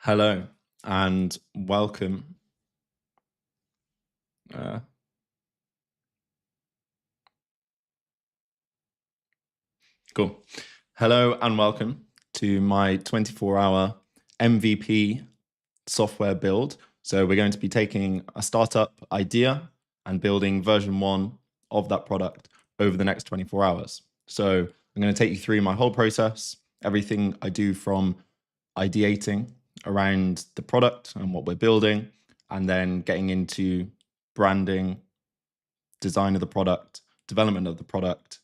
Hello and welcome. Uh, cool. Hello and welcome to my 24-hour MVP software build. So we're going to be taking a startup idea and building version one of that product over the next 24 hours. So I'm going to take you through my whole process, everything I do from ideating around the product and what we're building, and then getting into branding, design of the product, development of the product,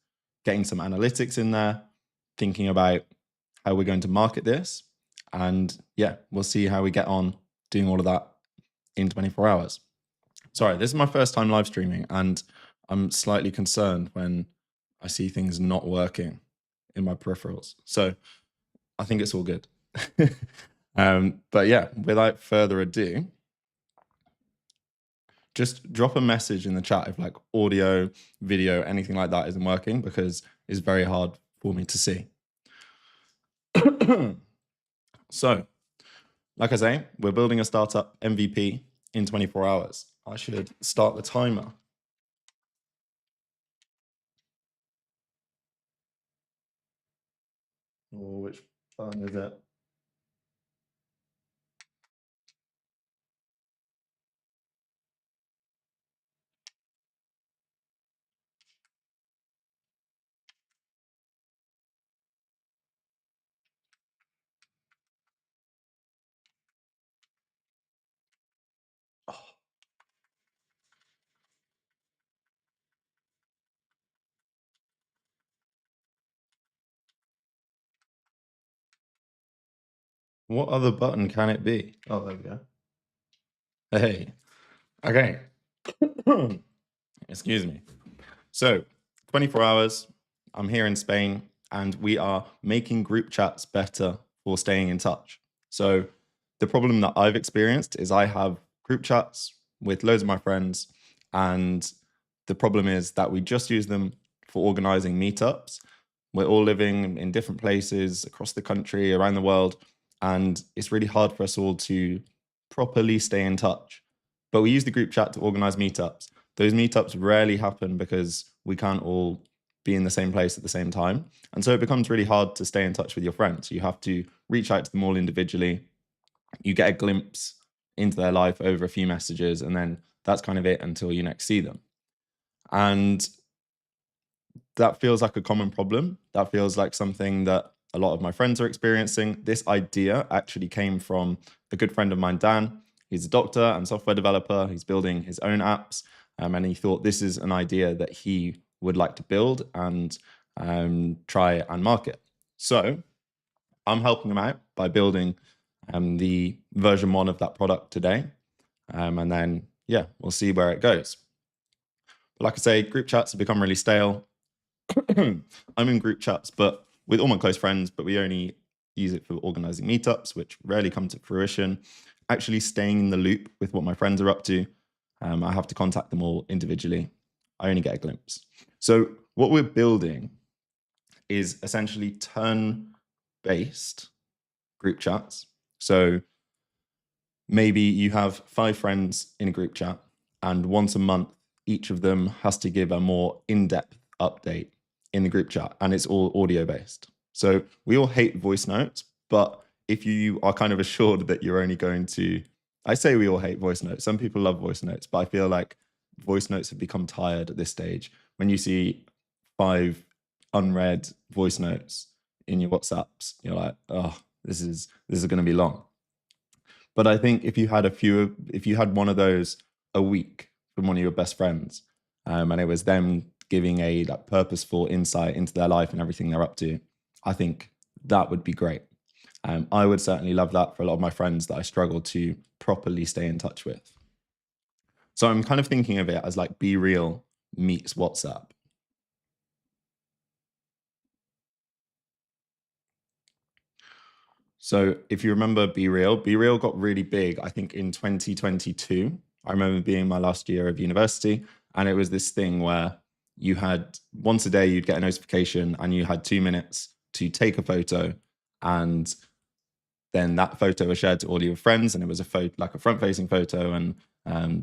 getting some analytics in there, thinking about how we're going to market this. And yeah, we'll see how we get on doing all of that in 24 hours. Sorry, this is my first time live streaming, and I'm slightly concerned when I see things not working in my peripherals. So I think it's all good. But yeah, without further ado, just drop a message in the chat if like audio, video, anything like that isn't working, because it's very hard for me to see. So, like I say, we're building a startup MVP in 24 hours. I should start the timer. Or which button is it? Oh, what other button can it be? Oh, there we go. Hey, okay. Excuse me. So, 24 hours, I'm here in Spain, and we are making group chats better for staying in touch. So, the problem that I've experienced is I have group chats with loads of my friends, and the problem is that we just use them for organizing meetups. We're all living in different places across the country, around the world, and it's really hard for us all to properly stay in touch. But we use the group chat to organize meetups. Those meetups rarely happen because we can't all be in the same place at the same time. And so it becomes really hard to stay in touch with your friends. You have to reach out to them all individually. You get a glimpse into their life over a few messages, and then that's kind of it until you next see them. And that feels like a common problem. That feels like something that a lot of my friends are experiencing. This idea actually came from a good friend of mine, Dan. He's a doctor and software developer. He's building his own apps. And he thought this is an idea that he would like to build and try and market. So I'm helping him out by building the version one of that product today. And then, yeah, we'll see where it goes. But like I say, group chats have become really stale. I'm in group chats, but with all my close friends, but we only use it for organizing meetups, which rarely come to fruition. Actually staying in the loop with what my friends are up to, I have to contact them all individually. I only get a glimpse. So what we're building is essentially turn-based group chats. So maybe you have 5 friends in a group chat, and once a month, each of them has to give a more in-depth update in the group chat, and it's all audio based. So we all hate voice notes, but if you are kind of assured that you're only going to, I say we all hate voice notes. Some people love voice notes, but I feel like voice notes have become tired at this stage. When you see 5 unread voice notes in your WhatsApps, you're like, oh, this is going to be long. But I think if you had one of those a week from one of your best friends, and it was them giving a like purposeful insight into their life and everything they're up to, I think that would be great. I would certainly love that for a lot of my friends that I struggle to properly stay in touch with. So I'm kind of thinking of it as like Be Real meets WhatsApp. So if you remember Be Real got really big, I think in 2022. I remember being my last year of university, and it was this thing where you had once a day you'd get a notification and you had 2 minutes to take a photo, and then that photo was shared to all your friends, and it was a photo, like a front-facing photo, and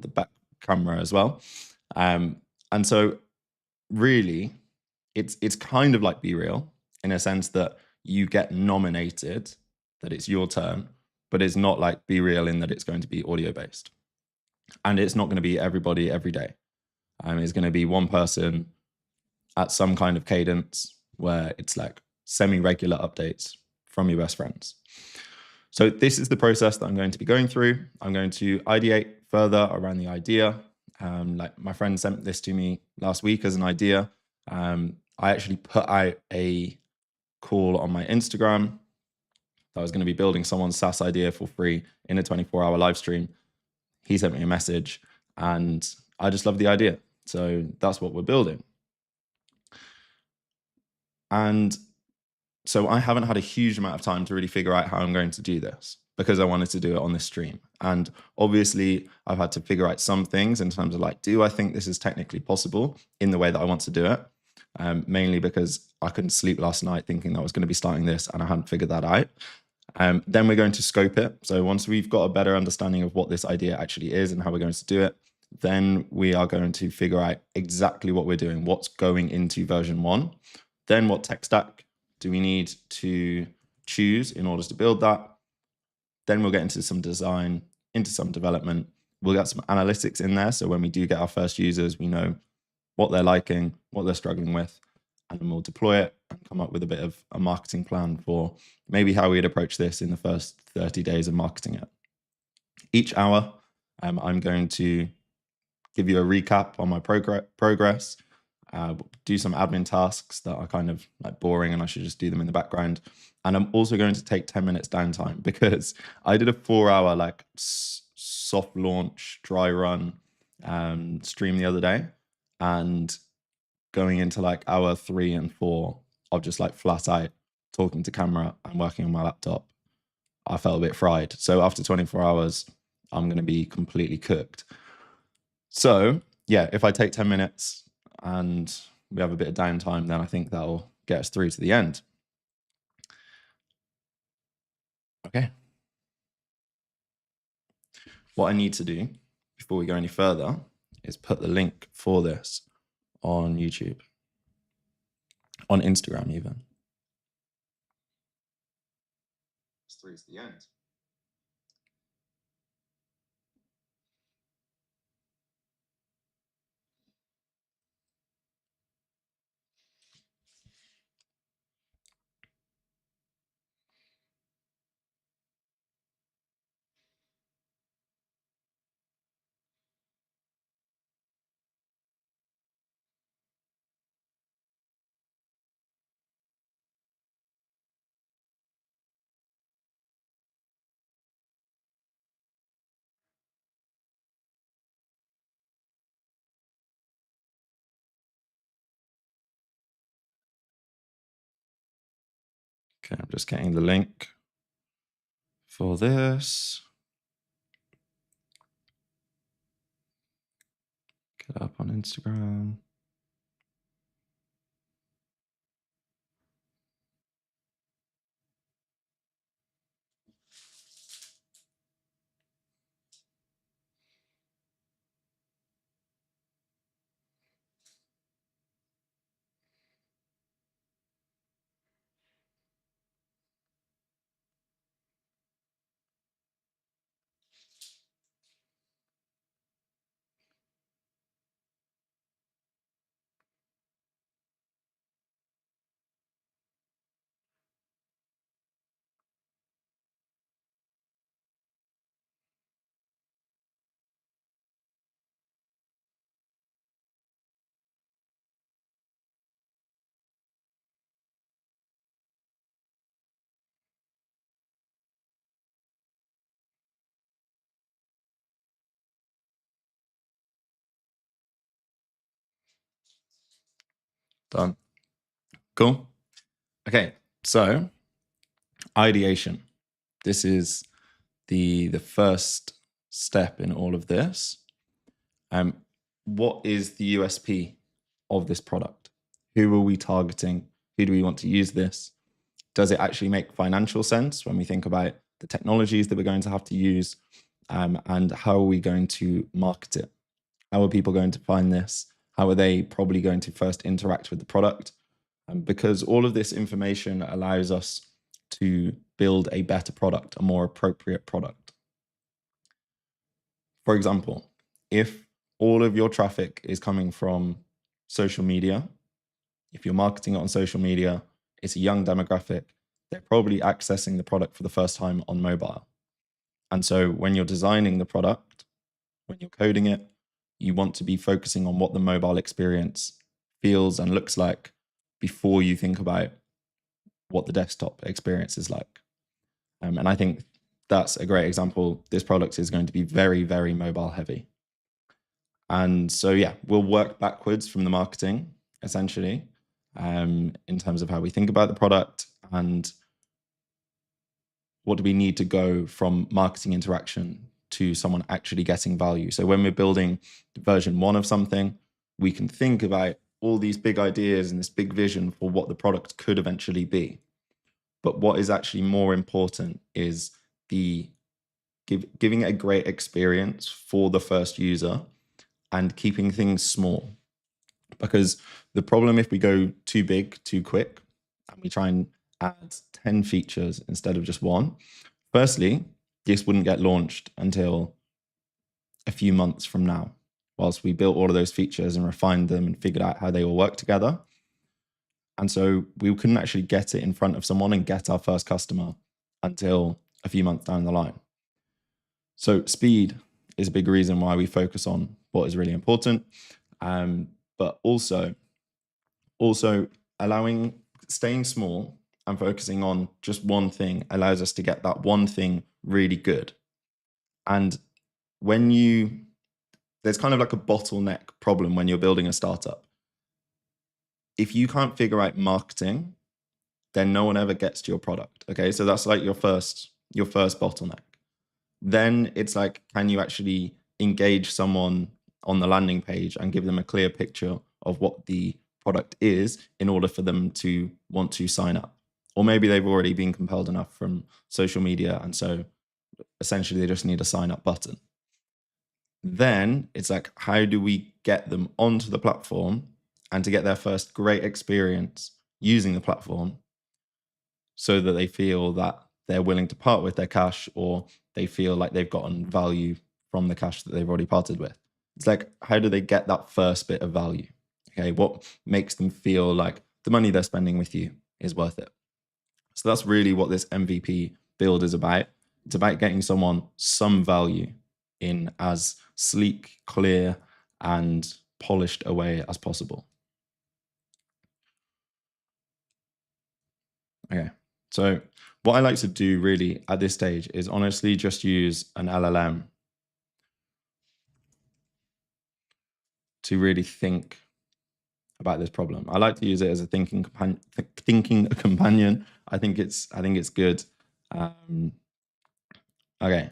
the back camera as well. And so really, it's kind of like Be Real in a sense that you get nominated, that it's your turn, but it's not like Be Real in that it's going to be audio based, and it's not going to be everybody every day. It's going to be one person at some kind of cadence where it's like semi-regular updates from your best friends. So this is the process that I'm going to be going through. I'm going to ideate further around the idea. Like my friend sent this to me last week as an idea. I actually put out a call on my Instagram that I was going to be building someone's SaaS idea for free in a 24-hour live stream. He sent me a message and I just love the idea. So that's what we're building. And so I haven't had a huge amount of time to really figure out how I'm going to do this because I wanted to do it on this stream. And obviously I've had to figure out some things in terms of like, do I think this is technically possible in the way that I want to do it? Mainly because I couldn't sleep last night thinking that I was going to be starting this and I hadn't figured that out. Then we're going to scope it. So once we've got a better understanding of what this idea actually is and how we're going to do it, then we are going to figure out exactly what we're doing, what's going into version 1. Then what tech stack do we need to choose in order to build that? Then we'll get into some design, into some development. We'll get some analytics in there. So when we do get our first users, we know what they're liking, what they're struggling with, and then we'll deploy it and come up with a bit of a marketing plan for maybe how we'd approach this in the first 30 days of marketing it. Each hour, I'm going to give you a recap on my progress, do some admin tasks that are kind of like boring and I should just do them in the background. And I'm also going to take 10 minutes downtime because I did a 4-hour like soft launch, dry run stream the other day. And going into like hour 3 and 4 of just like flat out talking to camera and working on my laptop, I felt a bit fried. So after 24 hours, I'm going to be completely cooked. So yeah, if I take 10 minutes and we have a bit of downtime, then I think that'll get us through to the end. Okay. What I need to do before we go any further is put the link for this on YouTube, on Instagram even. It's through to the end. Okay, I'm just getting the link for this. Get up on Instagram. Done. Cool. Okay, so ideation. This is the first step in all of this. What is the USP of this product? Who are we targeting? Who do we want to use this? Does it actually make financial sense when we think about the technologies that we're going to have to use, and how are we going to market it? How are people going to find this? How are they probably going to first interact with the product? Because all of this information allows us to build a better product, a more appropriate product. For example, if all of your traffic is coming from social media, if you're marketing it on social media, it's a young demographic, they're probably accessing the product for the first time on mobile. And so when you're designing the product, when you're coding it, you want to be focusing on what the mobile experience feels and looks like before you think about what the desktop experience is like. And I think that's a great example. This product is going to be very, very mobile heavy. And so, yeah, we'll work backwards from the marketing, essentially, in terms of how we think about the product and what do we need to go from marketing interaction to someone actually getting value. So when we're building version 1 of something, we can think about all these big ideas and this big vision for what the product could eventually be. But what is actually more important is giving a great experience for the first user and keeping things small. Because the problem if we go too big, too quick, and we try and add 10 features instead of just one, firstly, this wouldn't get launched until a few months from now, whilst we built all of those features and refined them and figured out how they all work together. And so we couldn't actually get it in front of someone and get our first customer until a few months down the line. So speed is a big reason why we focus on what is really important. But also staying small and focusing on just one thing allows us to get that one thing really good. And there's kind of like a bottleneck problem when you're building a startup. If you can't figure out marketing, then no one ever gets to your product. Okay, so that's like your first bottleneck. Then it's like, can you actually engage someone on the landing page and give them a clear picture of what the product is in order for them to want to sign up? Or maybe they've already been compelled enough from social media, and so essentially they just need a sign up button. Then it's like, how do we get them onto the platform and to get their first great experience using the platform so that they feel that they're willing to part with their cash, or they feel like they've gotten value from the cash that they've already parted with? It's like, how do they get that first bit of value? Okay, what makes them feel like the money they're spending with you is worth it? So that's really what this MVP build is about. It's about getting someone some value in as sleek, clear, and polished a way as possible. Okay, so what I like to do really at this stage is honestly just use an LLM to really think about this problem. I like to use it as a thinking companion. I think it's good. Okay.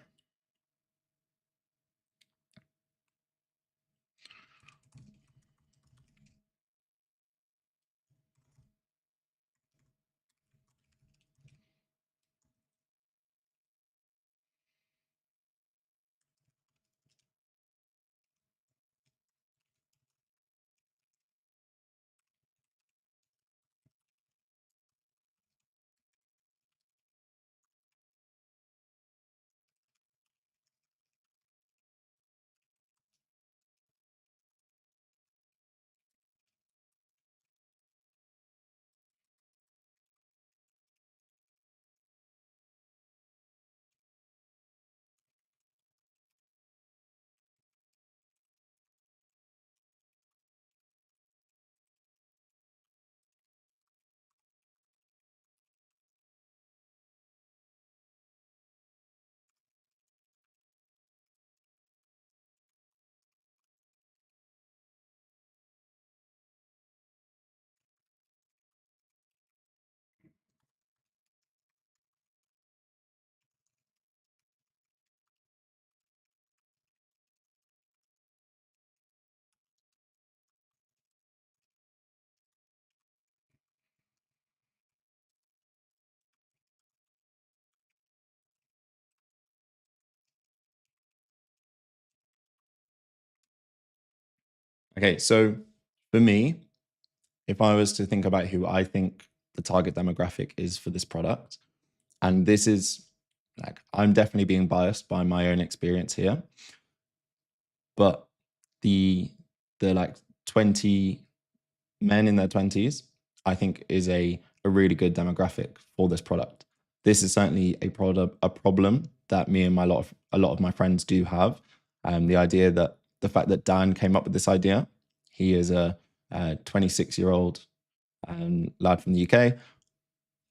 Okay, so for me, if I was to think about who I think the target demographic is for this product, and this is like, I'm definitely being biased by my own experience here, but the like 20 men in their 20s, I think is a really good demographic for this product. This is certainly a problem that me and a lot of my friends do have. The idea that the fact that Dan came up with this idea, he is a 26-year-old lad from the UK.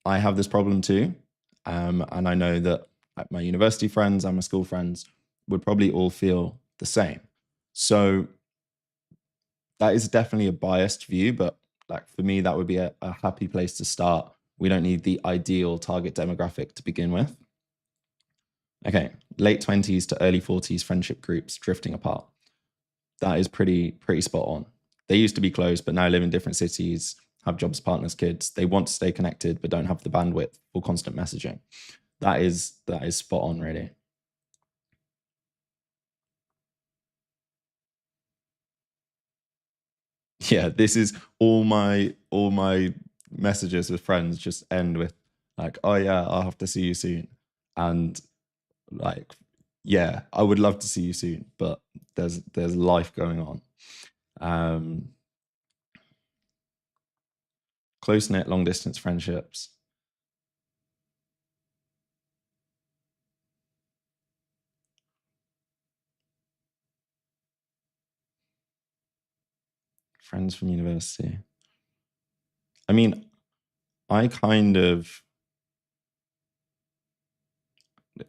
I have this problem too, and I know that like my university friends and my school friends would probably all feel the same. So that is definitely a biased view, but like for me, that would be a happy place to start. We don't need the ideal target demographic to begin with. Okay, late 20s to early 40s friendship groups drifting apart. That is pretty spot on. They used to be close, but now live in different cities, have jobs, partners, kids. They want to stay connected, but don't have the bandwidth for constant messaging. That is spot on, really. Yeah, this is all my messages with friends just end with like, oh yeah, I'll have to see you soon. And like, yeah, I would love to see you soon, but there's life going on. Um, close knit, long distance friendships. Friends from university. I mean, I kind of,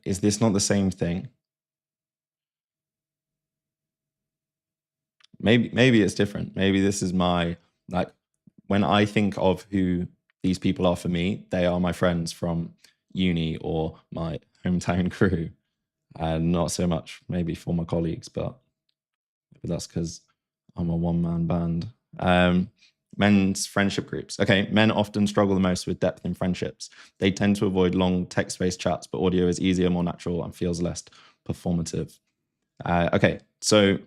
is this not the same thing? Maybe it's different. Maybe this is my like when I think of who these people are for me, they are my friends from uni or my hometown crew, and not so much maybe former colleagues, but that's because I'm a one-man band. Men's friendship groups. Okay, men often struggle the most with depth in friendships. They tend to avoid long text-based chats, but audio is easier, more natural, and feels less performative. Okay, so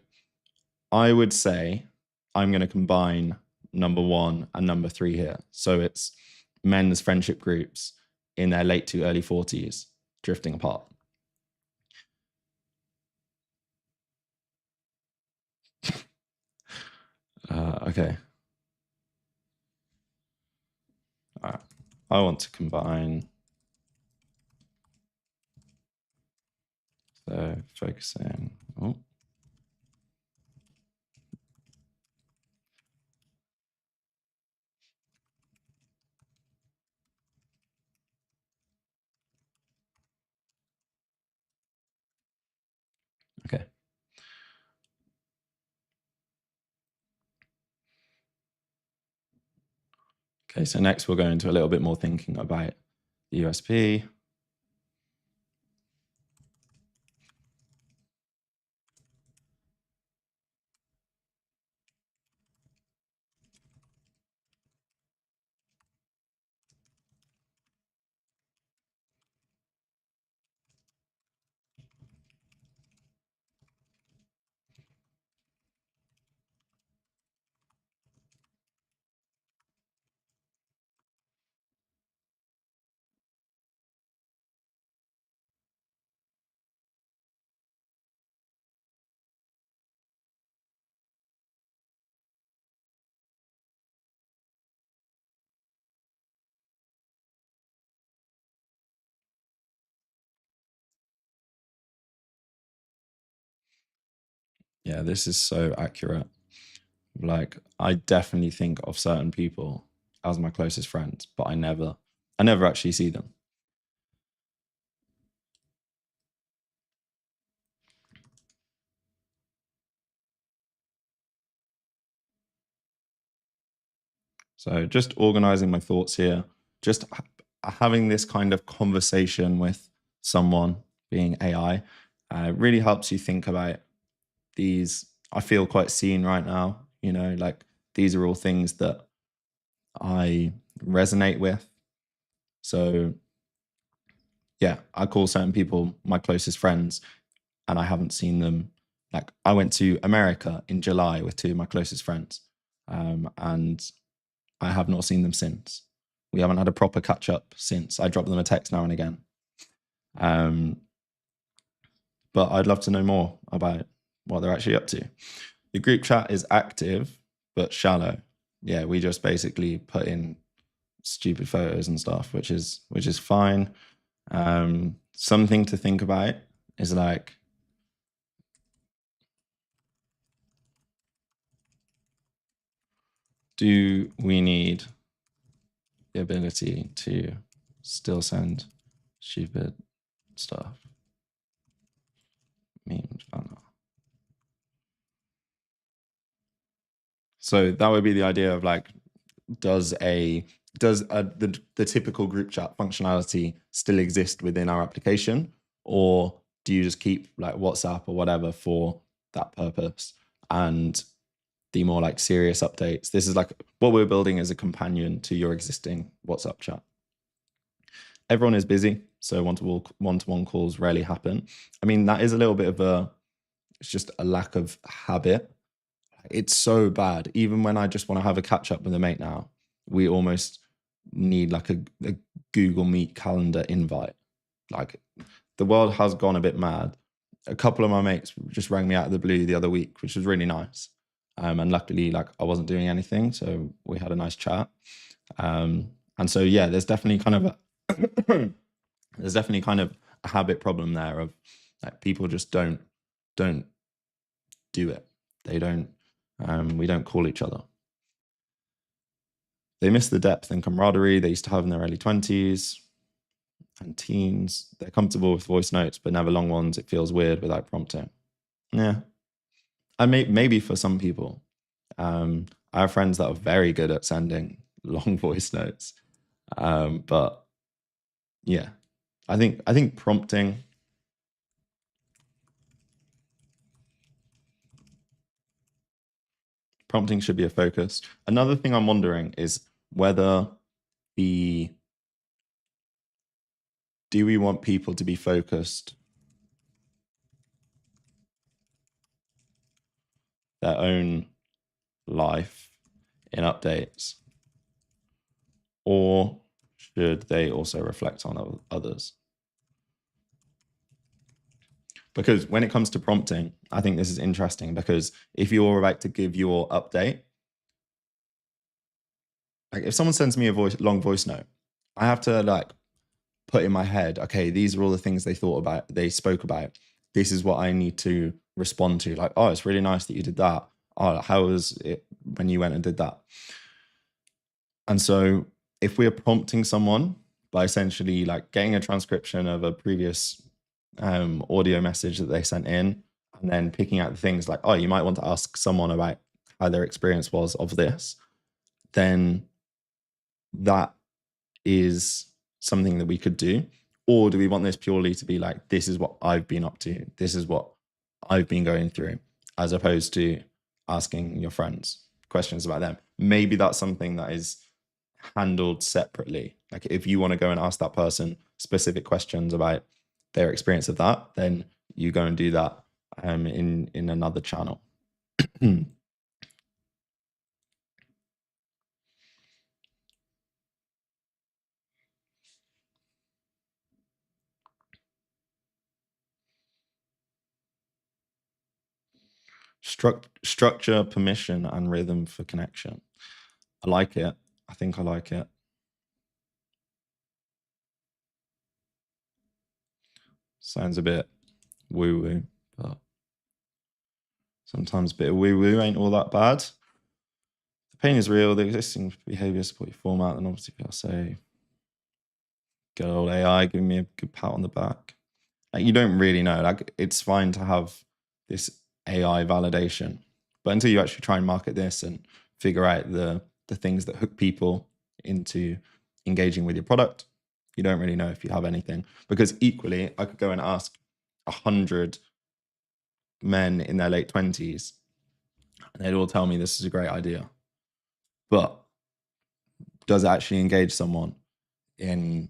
I would say I'm going to combine number one and number three here. So it's men's friendship groups in their late to early 40s drifting apart. Okay. I want to combine. So focusing. Oh. Okay. Okay, so next we'll go into a little bit more thinking about the USP. Yeah, this is so accurate. Like I definitely think of certain people as my closest friends, but I never actually see them. So just organizing my thoughts here, just having this kind of conversation with someone, being AI, really helps you think about these. I feel quite seen right now, like these are all things that I resonate with. So yeah, I call certain people my closest friends and I haven't seen them Like I went to America in July with two of my closest friends, and I have not seen them since. We haven't had a proper catch up since. I drop them a text now and again. But I'd love to know more about what they're actually up to. The group chat is active but shallow. Yeah, we just basically put in stupid photos and stuff, which is fine. Something to think about is like, do we need the ability to still send stupid stuff? Memes, banner. So that would be the idea of like, does the typical group chat functionality still exist within our application, or do you just keep like WhatsApp or whatever for that purpose? And the more like serious updates, this is like what we're building as a companion to your existing WhatsApp chat. Everyone is busy, so one-to-one calls rarely happen. I mean, that is a little bit of it's just a lack of habit. It's so bad. Even when I just want to have a catch up with a mate now, we almost need like a Google Meet calendar invite. Like the world has gone a bit mad. A couple of my mates just rang me out of the blue the other week, which was really nice. And luckily, like I wasn't doing anything, so we had a nice chat. And so yeah, there's definitely kind of a habit problem there of like people just don't do it. They don't. We don't call each other. They miss the depth and camaraderie they used to have in their early 20s and teens. They're comfortable with voice notes, but never long ones. It feels weird without prompting. Yeah. And maybe for some people. I have friends that are very good at sending long voice notes. But yeah, I think prompting should be a focus. Another thing I'm wondering is whether do we want people to be focused their own life in updates, or should they also reflect on others? Because when it comes to prompting, I think this is interesting, because if you're about to give your update, like if someone sends me a long voice note, I have to like put in my head, okay, these are all the things they spoke about. This is what I need to respond to. Like, oh, it's really nice that you did that. Oh, how was it when you went and did that? And so if we're prompting someone by essentially like getting a transcription of a previous audio message that they sent in, and then picking out the things like, oh, you might want to ask someone about how their experience was of this, then that is something that we could do. Or do we want this purely to be like, this is what I've been up to, this is what I've been going through, as opposed to asking your friends questions about them? Maybe that's something that is handled separately. Like if you want to go and ask that person specific questions about their experience of that, then you go and do that in another channel. Structure, permission, and rhythm for connection. I like it. I think I like it. Sounds a bit woo-woo, but sometimes a bit of woo-woo ain't all that bad. The pain is real. The existing behavior support your format, and obviously I'll say, good old AI giving me a good pat on the back. Like, you don't really know. Like, it's fine to have this AI validation, but until you actually try and market this and figure out the things that hook people into engaging with your product, you don't really know if you have anything. Because equally, I could go and ask 100 men in their late 20s, and they'd all tell me this is a great idea. But does it actually engage someone in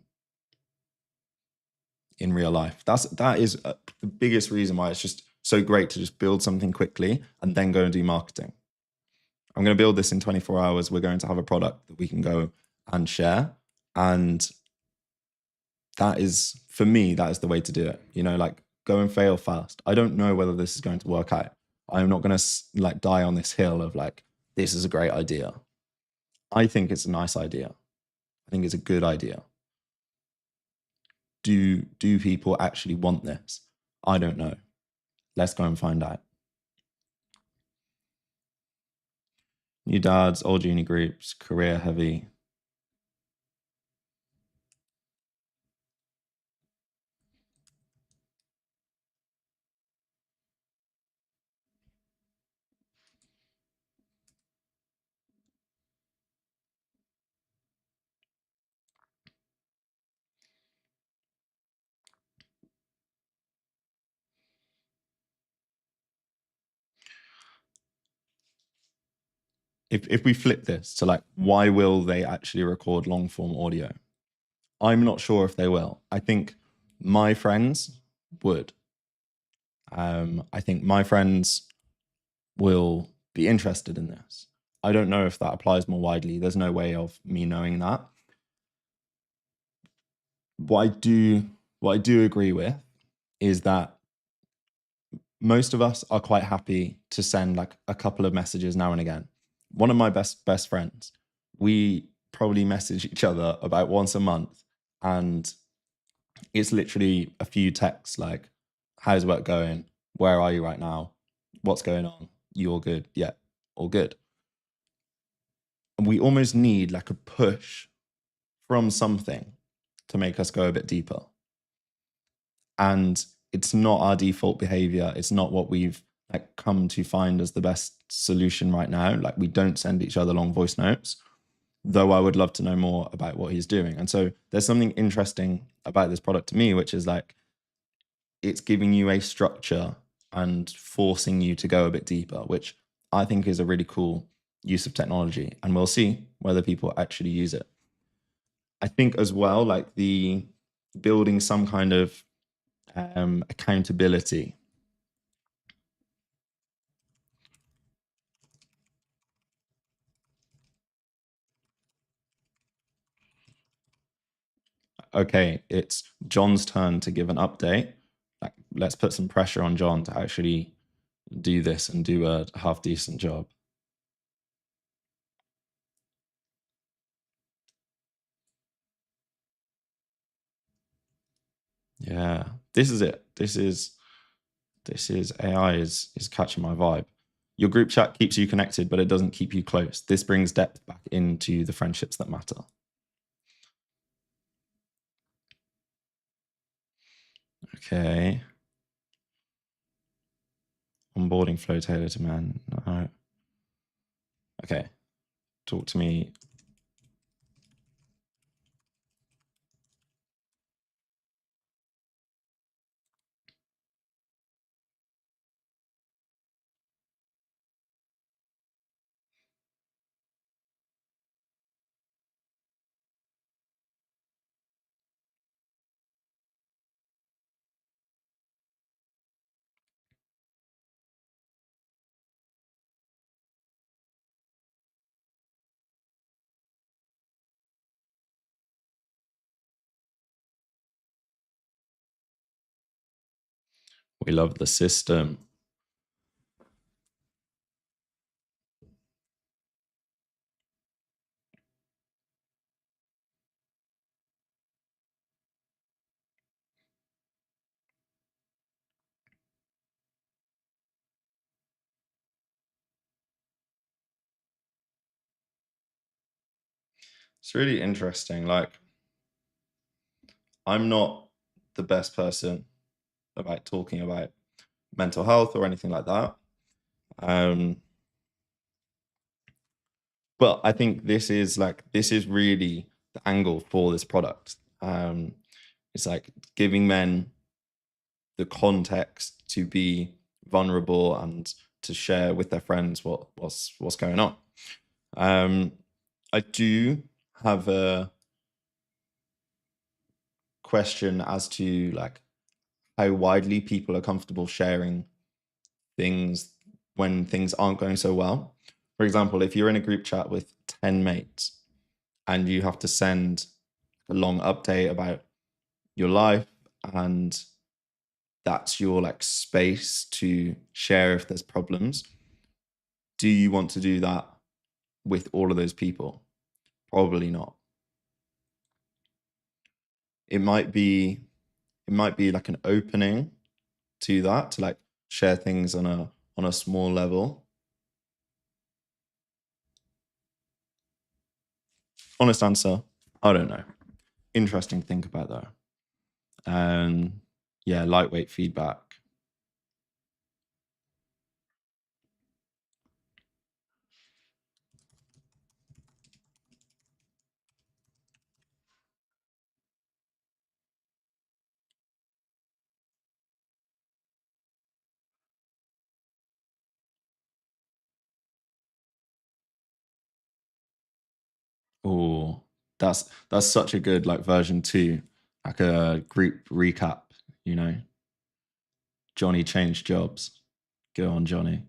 real life? That is the biggest reason why it's just so great to just build something quickly and then go and do marketing. I'm going to build this in 24 hours. We're going to have a product that we can go and share. And that is, for me, that is the way to do it. You know, like, go and fail fast. I don't know whether this is going to work out. I'm not going to like die on this hill of like, this is a great idea. I think it's a nice idea. I think it's a good idea. Do people actually want this? I don't know. Let's go and find out. New dads, old uni groups, career heavy. If we flip this to like, why will they actually record long form audio? I'm not sure if they will. I think my friends would. I think my friends will be interested in this. I don't know if that applies more widely. There's no way of me knowing that. What I do agree with is that most of us are quite happy to send like a couple of messages now and again. One of my best friends, we probably message each other about once a month, and it's literally a few texts like, how's work going? Where are you right now? What's going on? You all good? Yeah, all good. And we almost need like a push from something to make us go a bit deeper. And it's not our default behavior. It's not what we've like come to find as the best solution right now. Like, we don't send each other long voice notes, though I would love to know more about what he's doing. And so there's something interesting about this product to me, which is like, it's giving you a structure and forcing you to go a bit deeper, which I think is a really cool use of technology. And we'll see whether people actually use it. I think as well, like the building some kind of accountability. Okay, it's John's turn to give an update. Like, let's put some pressure on John to actually do this and do a half decent job. Yeah, this is it. This is AI is catching my vibe. Your group chat keeps you connected, but it doesn't keep you close. This brings depth back into the friendships that matter. Okay. Onboarding flow tailored to man. No. Okay. Talk to me. We love the system. It's really interesting. Like, I'm not the best person about talking about mental health or anything like that. Um, but I think this is really the angle for this product. It's like giving men the context to be vulnerable and to share with their friends what's going on. I do have a question as to like how widely people are comfortable sharing things when things aren't going so well. For example, if you're in a group chat with 10 mates and you have to send a long update about your life, and that's your like space to share if there's problems, do you want to do that with all of those people? Probably not. It might be like an opening to that, to like share things on a small level. Honest answer, I don't know. Interesting to think about though. Yeah, lightweight feedback. Oh, that's such a good like version 2, like a group recap, you know. Johnny changed jobs. Go on, Johnny.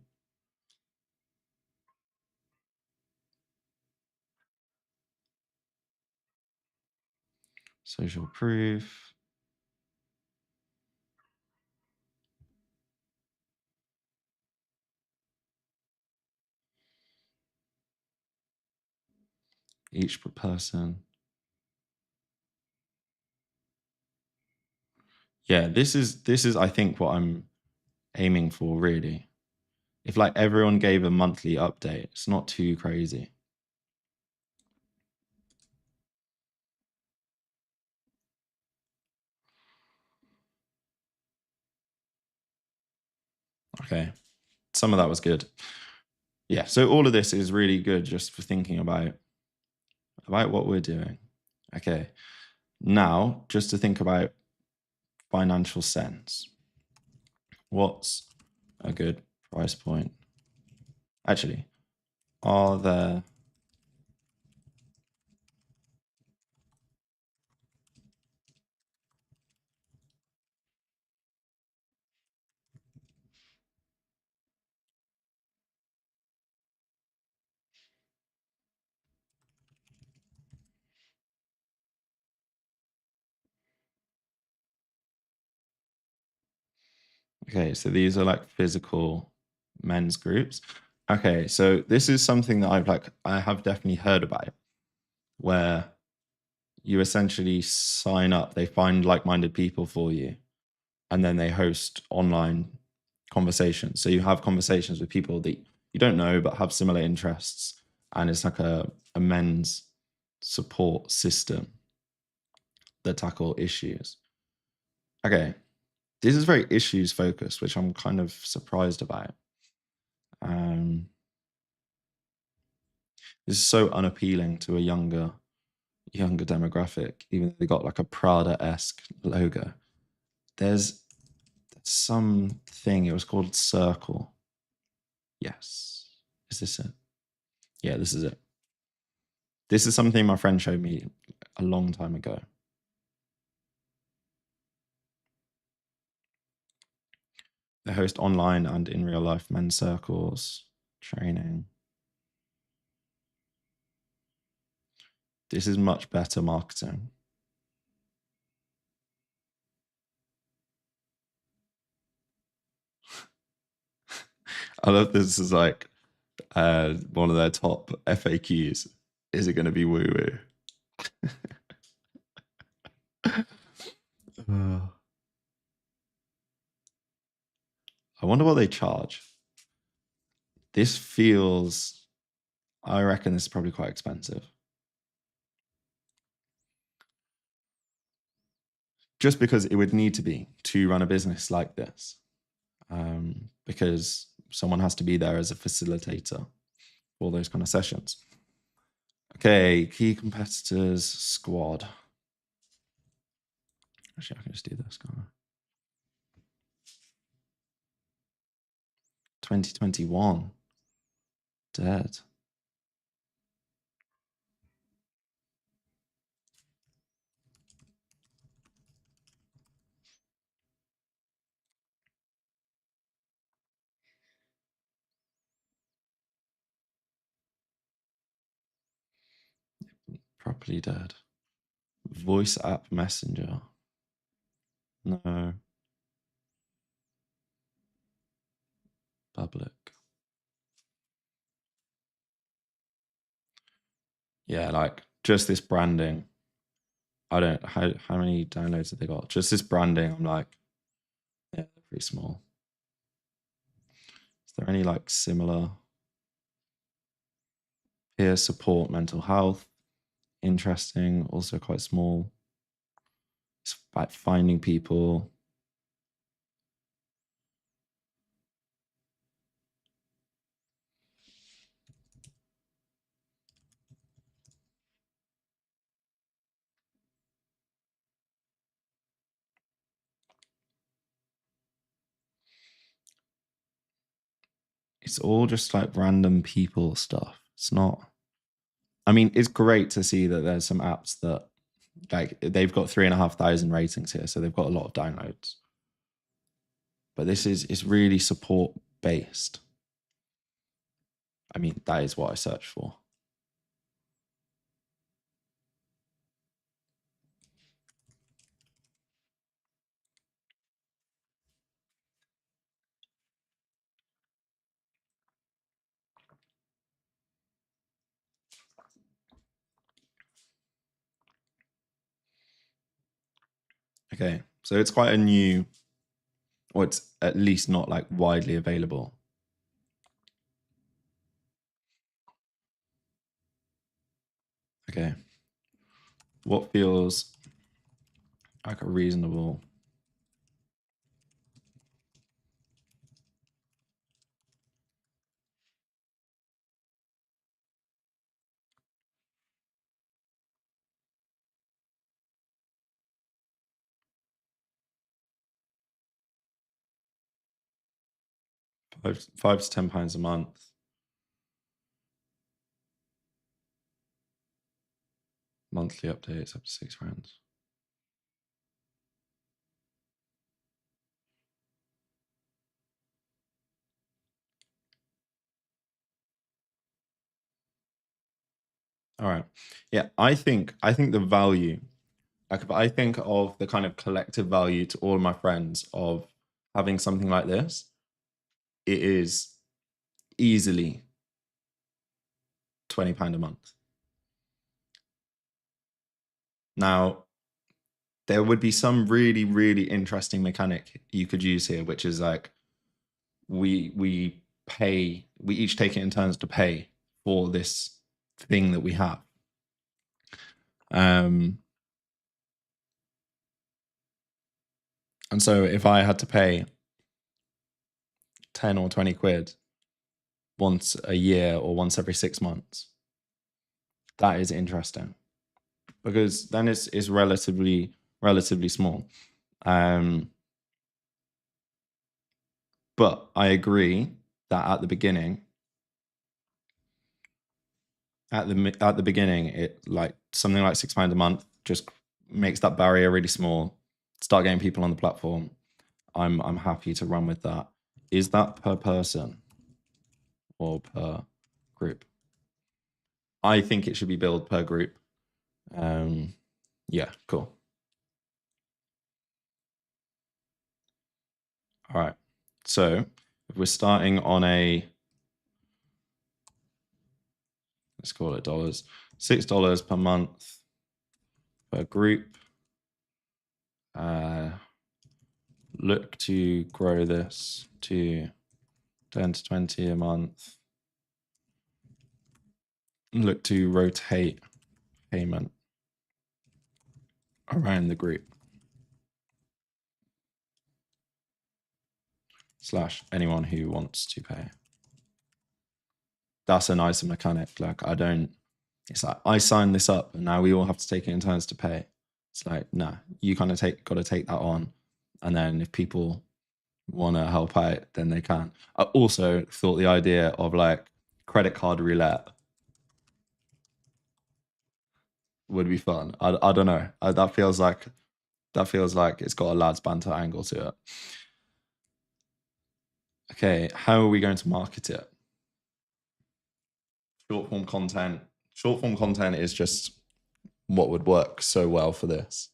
Social proof. Each per person. Yeah, this is I think what I'm aiming for really. If like everyone gave a monthly update, it's not too crazy. Okay. Some of that was good. Yeah, so all of this is really good just for thinking about what we're doing. Okay. Now, just to think about financial sense. What's a good price point? Actually, are there okay, so these are like physical men's groups. Okay, so this is something that I have definitely heard about, where you essentially sign up, they find like-minded people for you, and then they host online conversations. So you have conversations with people that you don't know but have similar interests, and it's like a men's support system that tackle issues. Okay, this is very issues focused, which I'm kind of surprised about. Um, this is so unappealing to a younger demographic, even though they got like a Prada-esque logo. There's something, it was called Circle. Yes. Is this it? Yeah, this is it. This is something my friend showed me a long time ago. They host online and in real life men's circles, training. This is much better marketing. I love this is like one of their top FAQs. Is it going to be woo woo? I wonder what they charge. This feels, I reckon this is probably quite expensive. Just because it would need to be to run a business like this. Because someone has to be there as a facilitator for those kind of sessions. Okay, key competitors squad. Actually, I can just do this, can't I? 2021. Dead. Properly dead. Voice app messenger. No. Public. Yeah, like just this branding. I don't how many downloads have they got? Just this branding, I'm like, yeah, they're pretty small. Is there any like similar peer support, mental health? Interesting, also quite small. It's like finding people. It's all just like random people stuff. It's not. I mean, it's great to see that there's some apps that like they've got 3,500 ratings here, so they've got a lot of downloads. But this is it's really support based. I mean, that is what I search for. Okay, so it's quite a new, or it's at least not like widely available. Okay, what feels like a reasonable? Five to £10 a month. Monthly updates up to £6. All right. Yeah, I think the value, like if I think of the kind of collective value to all of my friends of having something like this, it is easily £20 a month. Now, there would be some really, really interesting mechanic you could use here, which is like we each take it in turns to pay for this thing that we have. And so if I had to pay 10 or 20 quid once a year or once every 6 months, that is interesting because then it's relatively small. But I agree that at the beginning, it like something like £6 a month just makes that barrier really small. Start getting people on the platform. I'm happy to run with that. Is that per person or per group? I think it should be billed per group. Yeah, cool. All right. So if we're starting on let's call it dollars, $6 per month per group. Look to grow this to 10 to 20 a month. Look to rotate payment around the group. / anyone who wants to pay. That's a nicer mechanic. Like it's like I signed this up and now we all have to take it in turns to pay. It's like, nah, you kind of got to take that on. And then if people want to help out, then they can. I also thought the idea of like credit card roulette would be fun. I don't know. That feels like it's got a lads banter angle to it. Okay, how are we going to market it? Short form content is just what would work so well for this.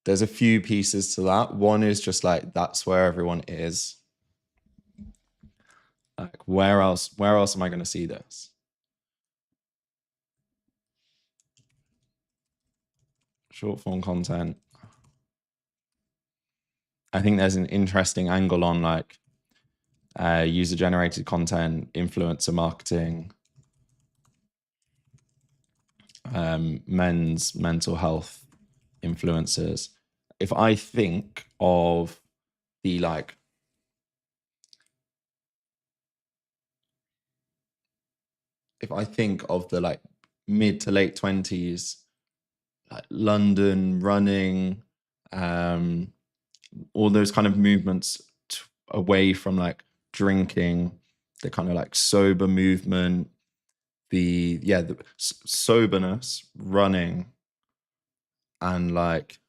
There's a few pieces to that. One is just like that's where everyone is. Like where else am I going to see this? Short form content. I think there's an interesting angle on like user generated content, influencer marketing, men's mental health influencers. If I think of the like mid to late 20s, like London running, all those kind of movements away from like drinking, the kind of like sober movement, the soberness, running, and like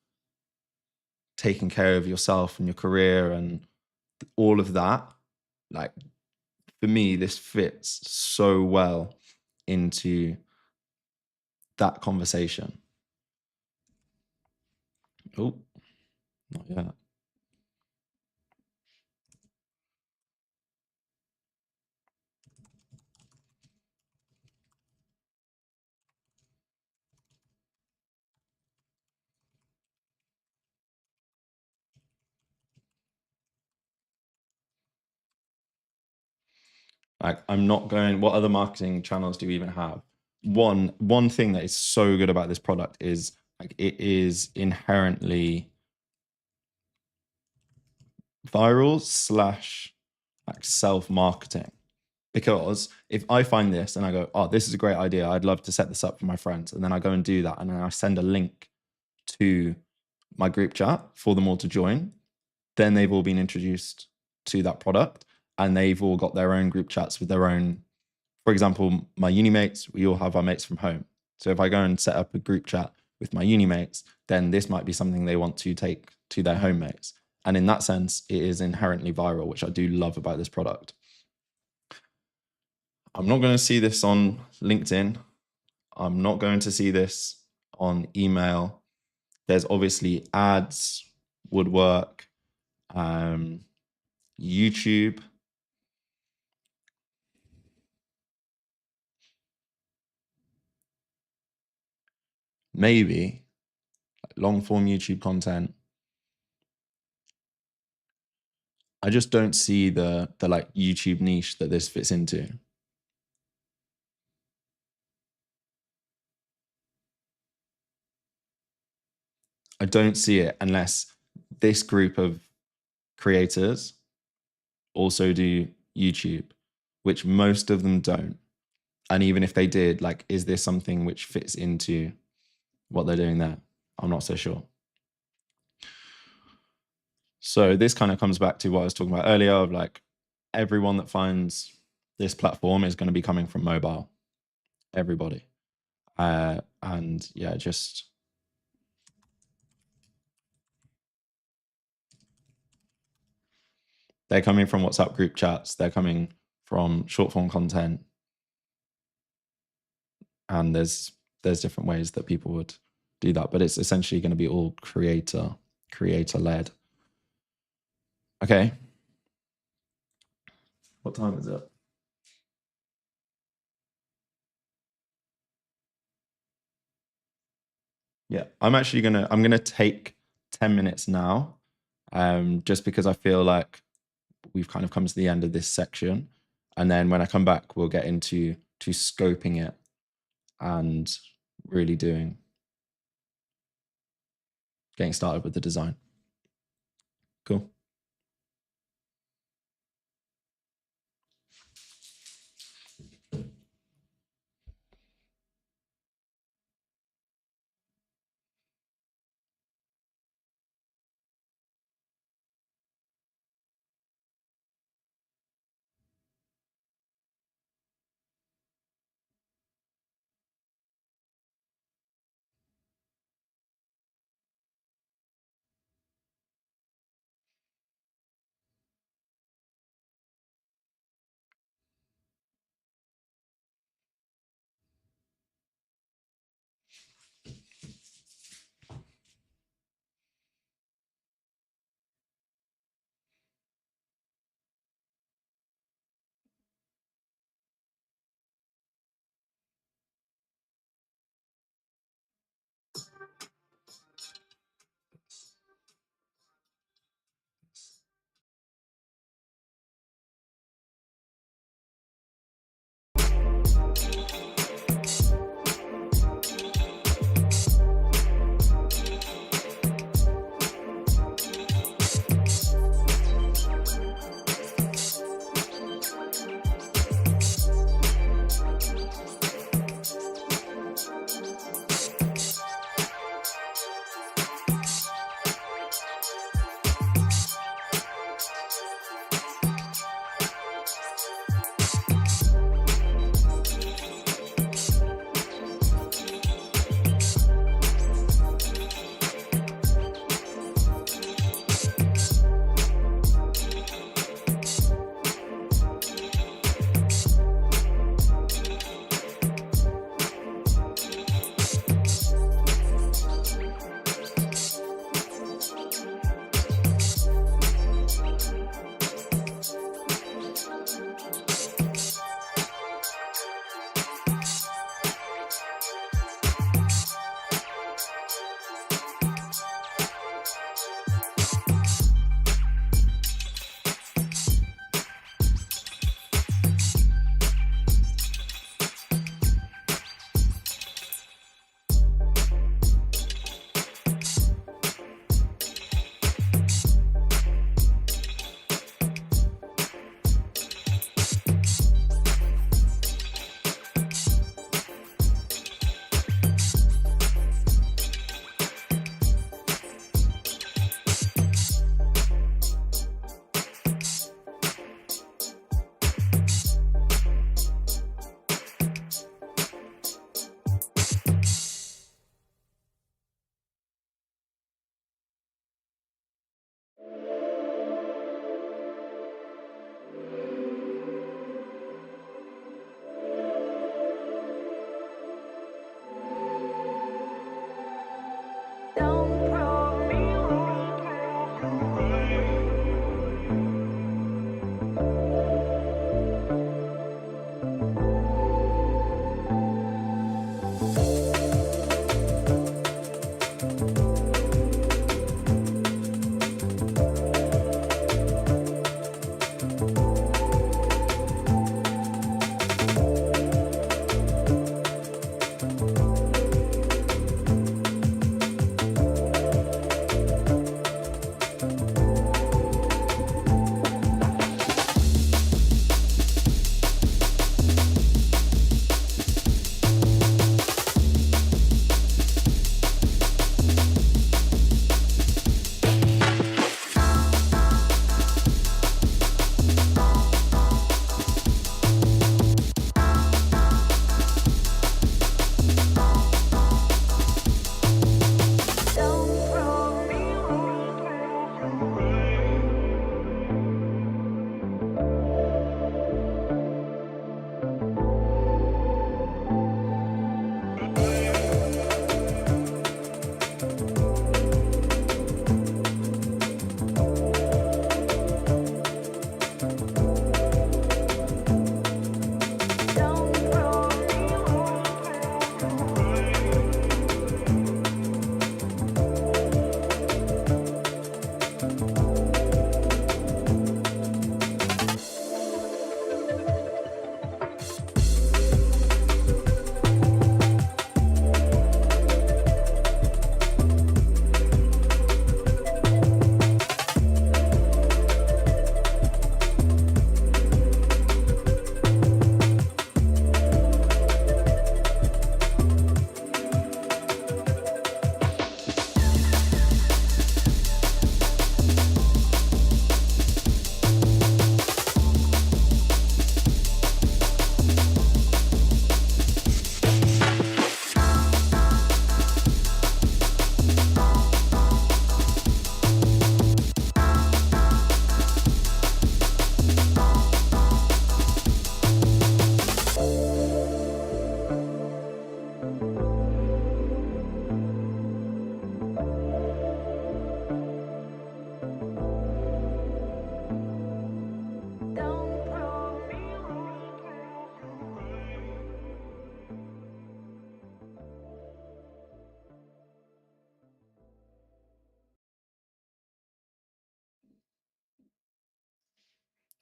taking care of yourself and your career and all of that. Like for me, this fits so well into that conversation. Oh, not yet. Like I'm not going, what other marketing channels do we even have? One thing that is so good about this product is like it is inherently viral slash like self-marketing. Because if I find this and I go, oh, this is a great idea, I'd love to set this up for my friends, and then I go and do that, and then I send a link to my group chat for them all to join, then they've all been introduced to that product and they've all got their own group chats with their own, for example, my uni mates, we all have our mates from home. So if I go and set up a group chat with my uni mates, then this might be something they want to take to their home mates. And in that sense, it is inherently viral, which I do love about this product. I'm not going to see this on LinkedIn. I'm not going to see this on email. There's obviously ads would work, YouTube. Maybe long form YouTube content. I just don't see the like YouTube niche that this fits into. I don't see it unless this group of creators also do YouTube, which most of them don't. And even if they did, like, is this something which fits into what they're doing there? I'm not so sure. So this kind of comes back to what I was talking about earlier of like everyone that finds this platform is going to be coming from mobile. Everybody. And yeah, just they're coming from WhatsApp group chats, they're coming from short form content, and there's different ways that people would do that, but it's essentially going to be all creator led. Okay, what time is it? Yeah, I'm gonna take 10 minutes now, just because I feel like we've kind of come to the end of this section, and then when I come back we'll get into scoping it and really getting started with the design. Cool.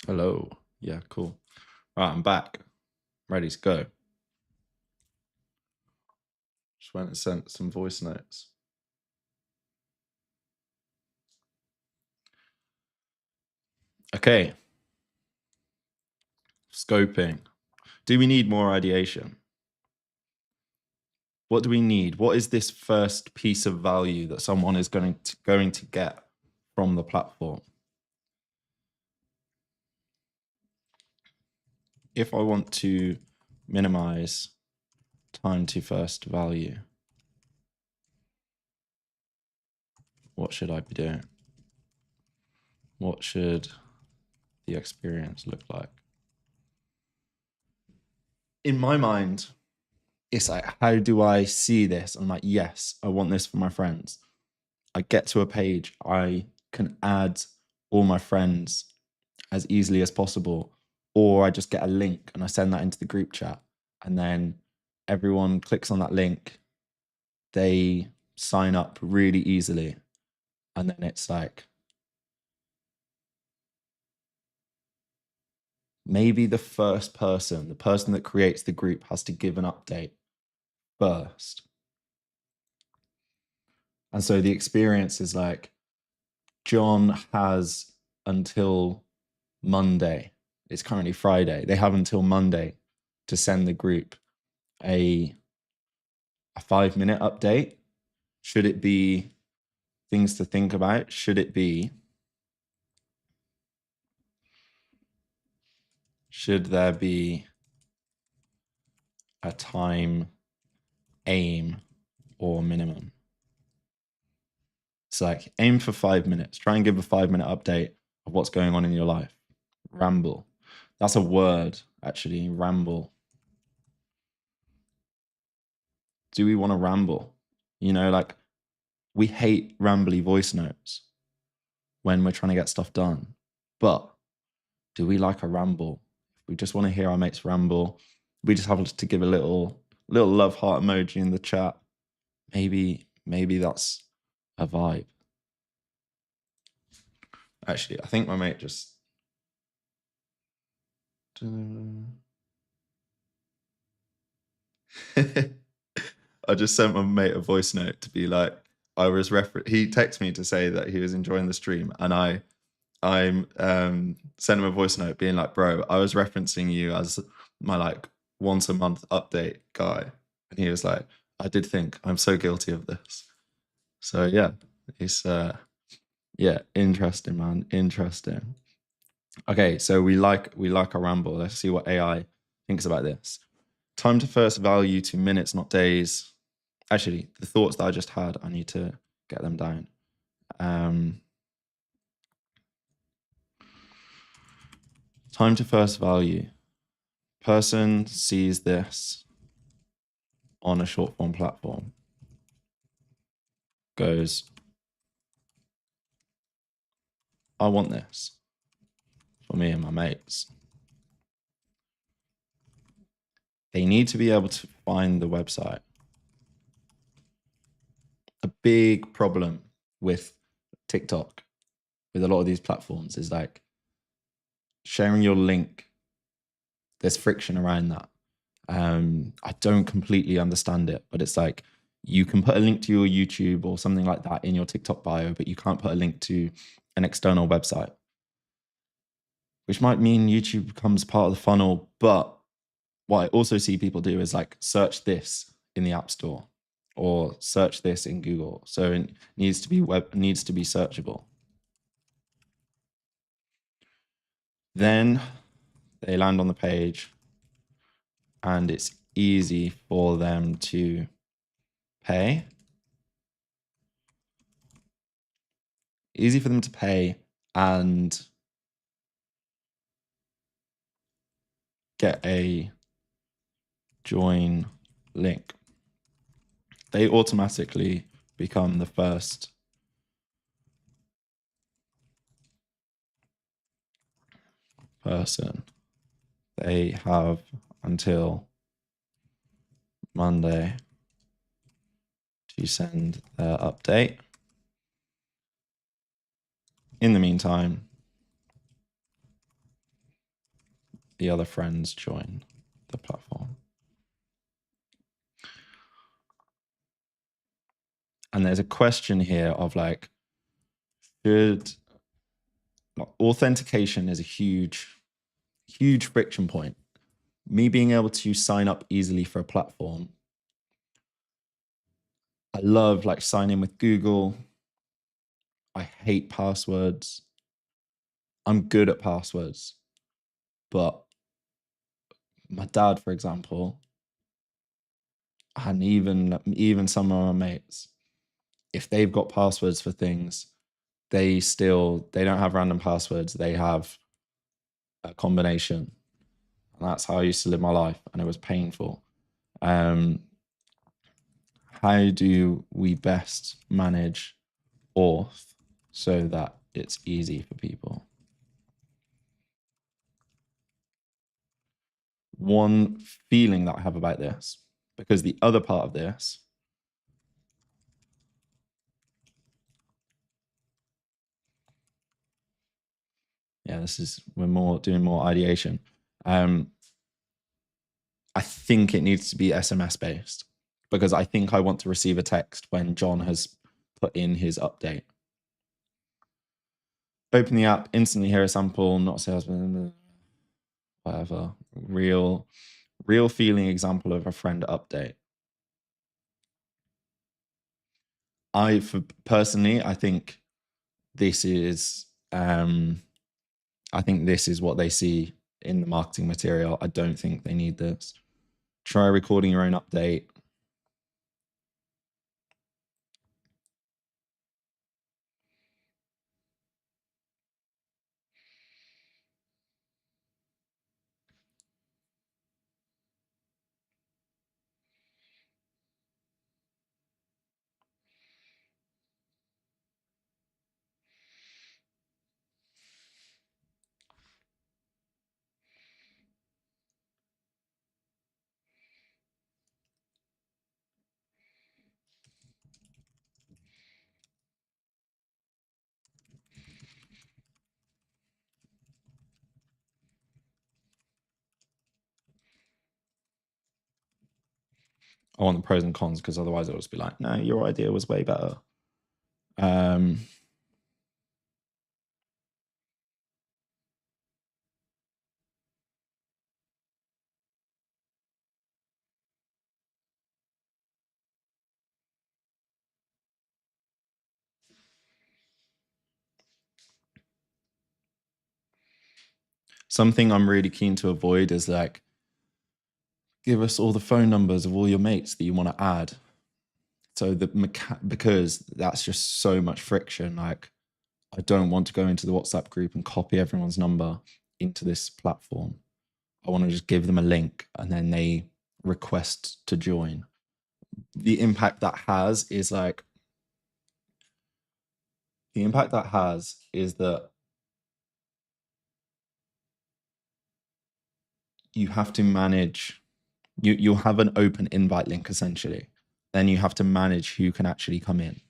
Hello. Yeah, cool. Right, I'm back. Ready to go. Just went and sent some voice notes. Okay. Scoping. Do we need more ideation? What do we need? What is this first piece of value that someone is going to get from the platform? If I want to minimize time to first value, what should I be doing? What should the experience look like? In my mind, it's like, how do I see this? I'm like, yes, I want this for my friends. I get to a page, I can add all my friends as easily as possible, or I just get a link and I send that into the group chat, and then everyone clicks on that link, they sign up really easily, and then it's like, maybe the first person, the person that creates the group, has to give an update first. And so the experience is like, John has until Monday. It's currently Friday. They have until Monday to send the group a 5-minute update. Should it be things to think about? Should there be a time aim or minimum? It's like, aim for 5 minutes. Try and give a 5-minute update of what's going on in your life. Ramble. That's a word, actually, ramble. Do we want to ramble? You know, like, we hate rambly voice notes. when we're trying to get stuff done. But do we like a ramble? If we just want to hear our mates ramble, we just have to give a little love heart emoji in the chat. Maybe that's a vibe. Actually, I think my mate just I just sent my mate a voice note to be like, he texted me to say that he was enjoying the stream, and I'm sent him a voice note being like, bro, I was referencing you as my like once a month update guy. And he was like, I did think I'm so guilty of this. So yeah, it's interesting, man. Interesting. Okay, so we like a ramble. Let's see what AI thinks about this. Time to first value to minutes, not days. Actually, the thoughts that I just had, I need to get them down. Time to first value. Person sees this on a short form platform, goes, I want this for me and my mates. They need to be able to find the website. A big problem with TikTok, with a lot of these platforms, is like sharing your link. There's friction around that. I don't completely understand it, but it's like you can put a link to your YouTube or something like that in your TikTok bio, but you can't put a link to an external website, which might mean YouTube becomes part of the funnel. But what I also see people do is like search this in the App Store or search this in Google. So it needs to be searchable. Then they land on the page and it's easy for them to pay. Easy for them to pay and get a join link. They automatically become the first person. They have until Monday to send their update. In the meantime, the other friends join the platform. And there's a question here of like, authentication is a huge friction point. Me being able to sign up easily for a platform. I love like signing with Google. I hate passwords. I'm good at passwords, but my dad, for example, and even some of my mates, if they've got passwords for things, they don't have random passwords. They have a combination. And that's how I used to live my life, and it was painful. How do we best manage auth so that it's easy for people? One feeling that I have about this, because the other part of this, we're doing more ideation. I think it needs to be SMS based, because I think I want to receive a text when John has put in his update. Open the app, instantly hear a sample, not salesman, whatever. Real feeling example of a friend update. Personally, I think this is what they see in the marketing material. I don't think they need this. Try recording your own update. I want the pros and cons, because otherwise it'll just be like, no, your idea was way better. Um, something I'm really keen to avoid is like, give us all the phone numbers of all your mates that you want to add. So because that's just so much friction. Like, I don't want to go into the WhatsApp group and copy everyone's number into this platform. I want to just give them a link and then they request to join. The impact that has is like, the impact that has is that you have to manage, you'll have an open invite link essentially. Then you have to manage who can actually come in.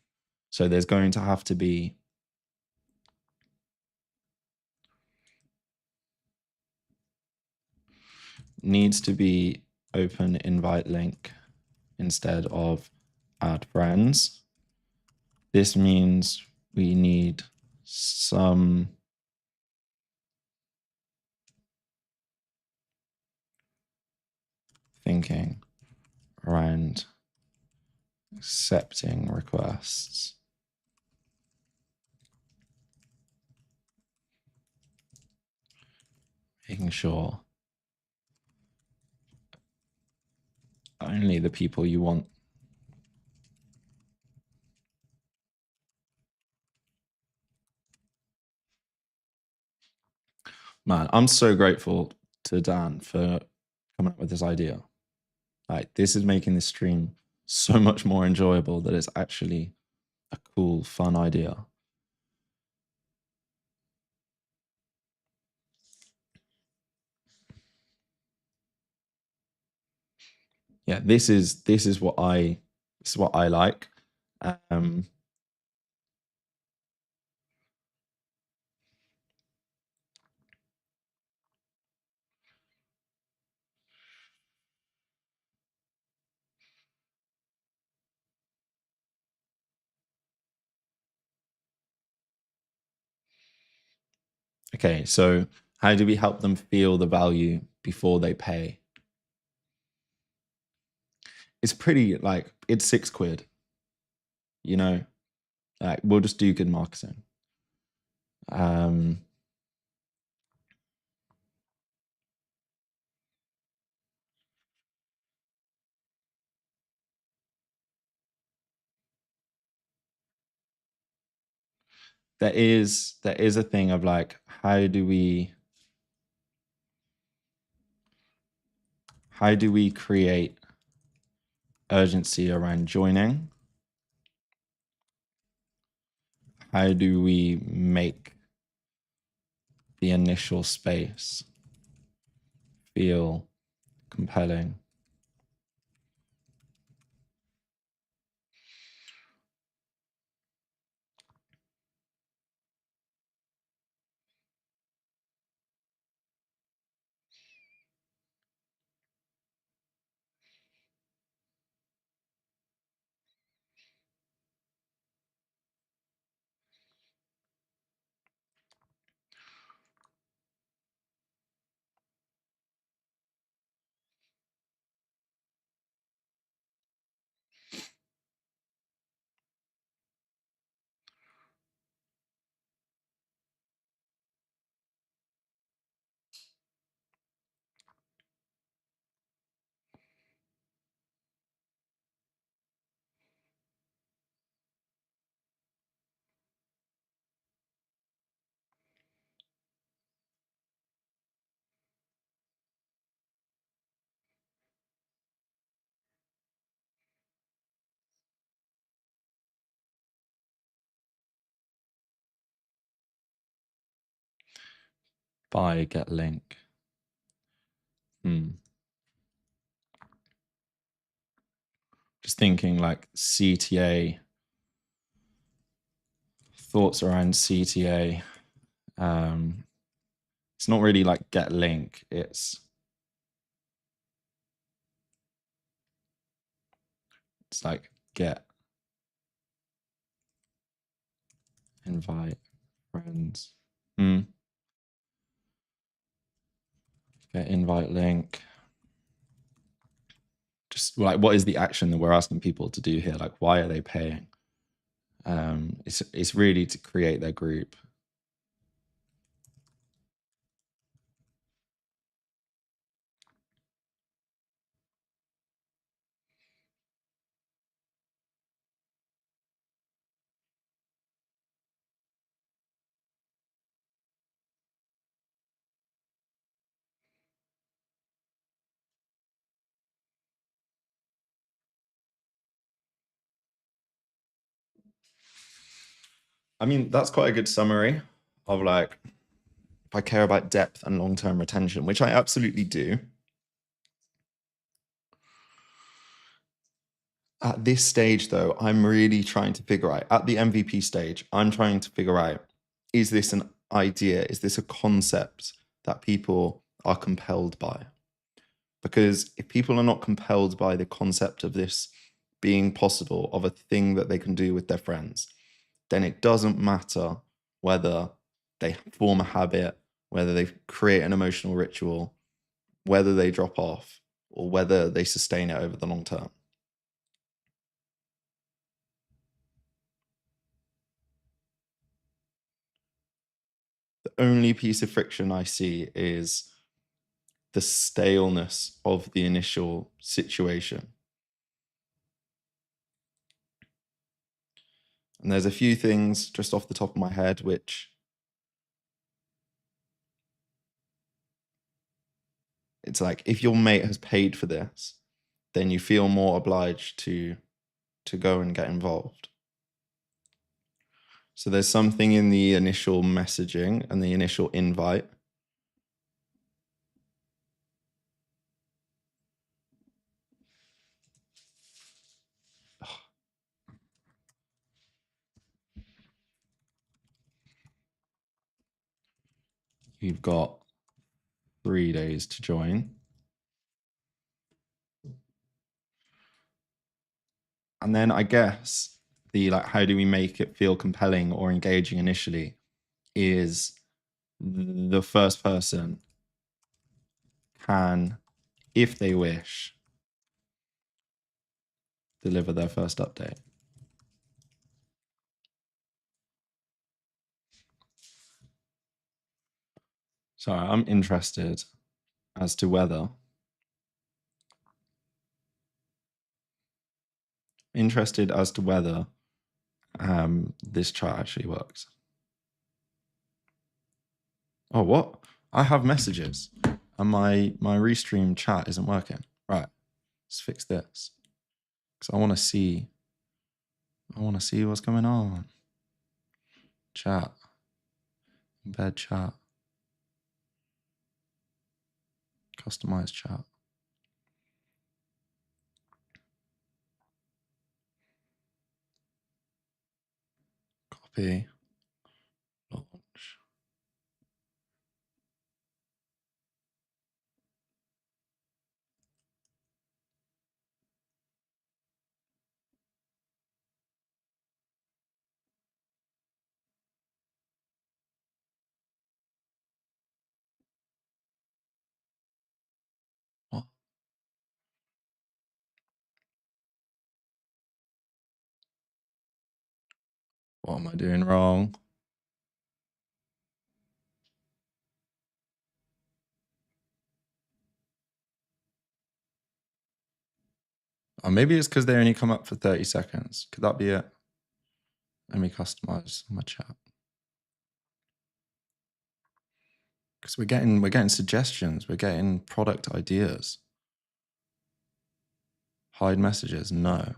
So there's going to have to be, needs to be open invite link instead of add friends. This means we need some thinking around accepting requests. Making sure only the people you want. Man, I'm so grateful to Dan for coming up with this idea. Like, this is making this stream so much more enjoyable, that it's actually a cool, fun idea. Yeah, this is what I like. Okay, so how do we help them feel the value before they pay? It's pretty, like, it's £6, you know, like, we'll just do good marketing. There is a thing of like, how do we create urgency around joining? How do we make the initial space feel compelling? Buy, get link. Just thinking like CTA, thoughts around CTA. It's not really like get link. It's It's like get invite friends. Get invite link. Just like, what is the action that we're asking people to do here? Like, why are they paying? It's really to create their group. I mean, that's quite a good summary of like, if I care about depth and long-term retention, which I absolutely do. At this stage, though, I'm really trying to figure out, at the MVP stage, I'm trying to figure out, is this an idea? Is this a concept that people are compelled by? Because if people are not compelled by the concept of this being possible, of a thing that they can do with their friends, then it doesn't matter whether they form a habit, whether they create an emotional ritual, whether they drop off, or whether they sustain it over the long term. The only piece of friction I see is the staleness of the initial situation. And there's a few things just off the top of my head which it's like, if your mate has paid for this, then you feel more obliged to go and get involved. So there's something in the initial messaging and the initial invite. You've got 3 days to join. And then I guess the like, how do we make it feel compelling or engaging initially is the first person can, if they wish, deliver their first update. So I'm interested as to whether this chat actually works. Oh, what? I have messages and my restream chat isn't working. Right, let's fix this. Because I want to see what's going on. Chat. Embed chat. Customize chat. Copy. Launch. What? What am I doing wrong? Oh, maybe it's because they only come up for 30 seconds. Could that be it? Let me customize my chat. Because we're getting suggestions. We're getting product ideas. Hide messages? No.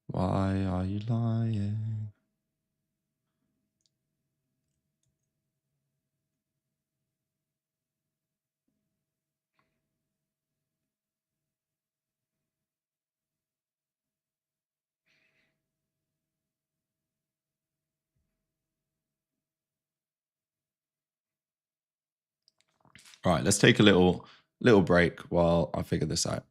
Why are you lying? All right, let's take a little break while I figure this out.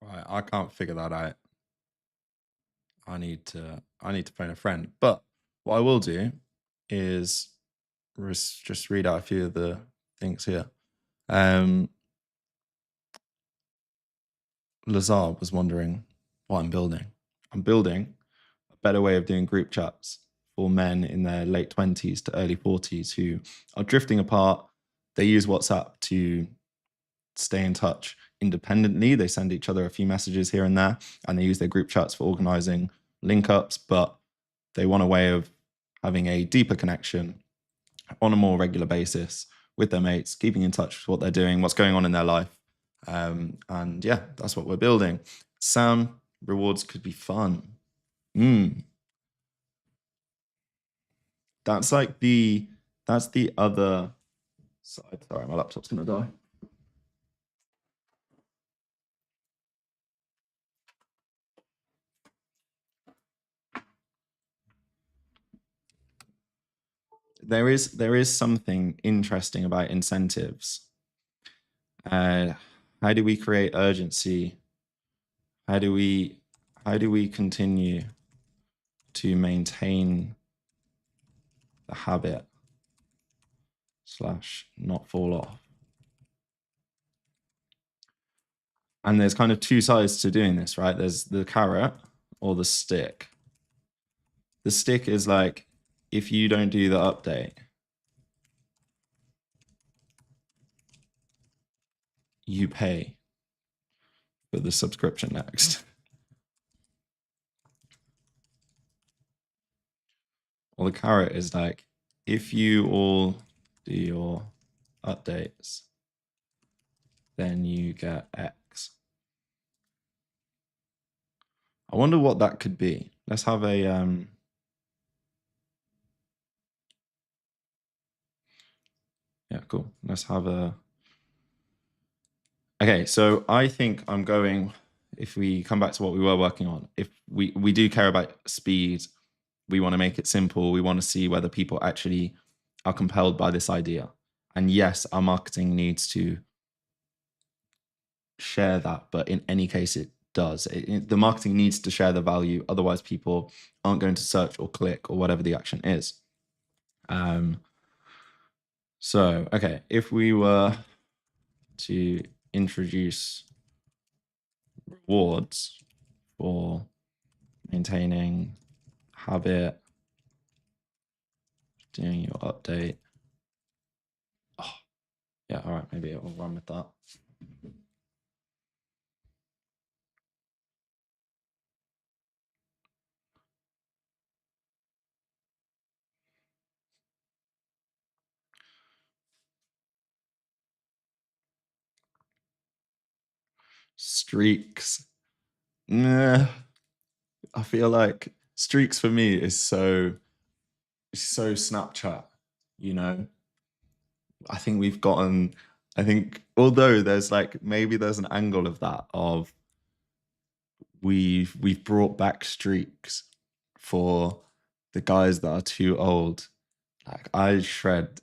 Right, I can't figure that out. I need to phone a friend. But what I will do is just read out a few of the things here. Um, Lazar was wondering what I'm building. I'm building a better way of doing group chats for men in their late 20s to early 40s who are drifting apart. They use WhatsApp to stay in touch independently. They send each other a few messages here and there, and they use their group chats for organizing link ups, but they want a way of having a deeper connection on a more regular basis with their mates, keeping in touch with what they're doing, what's going on in their life. And yeah, that's what we're building. Sam, rewards could be fun. That's like that's the other side. Sorry, my laptop's gonna die. There is something interesting about incentives. How do we create urgency? How do we continue to maintain the habit / not fall off? And there's kind of two sides to doing this, right? There's the carrot or the stick. The stick is like, if you don't do the update, you pay for the subscription next. Well, the carrot is like, if you all do your updates, then you get X. I wonder what that could be. Let's have a yeah, cool. Let's have a okay. So I think I'm going. If we come back to what we were working on, if we do care about speed, we want to make it simple. We want to see whether people actually are compelled by this idea. And yes, our marketing needs to share that, but in any case, it does. The marketing needs to share the value. Otherwise, people aren't going to search or click or whatever the action is. So, okay, if we were to introduce rewards for maintaining habit, doing your update. Oh, yeah, all right, maybe it will run with that. Streaks. Nah, I feel like streaks for me is so Snapchat, you know. I think we've gotten I think although there's like maybe there's an angle of that of we've brought back streaks for the guys that are too old. Like I shred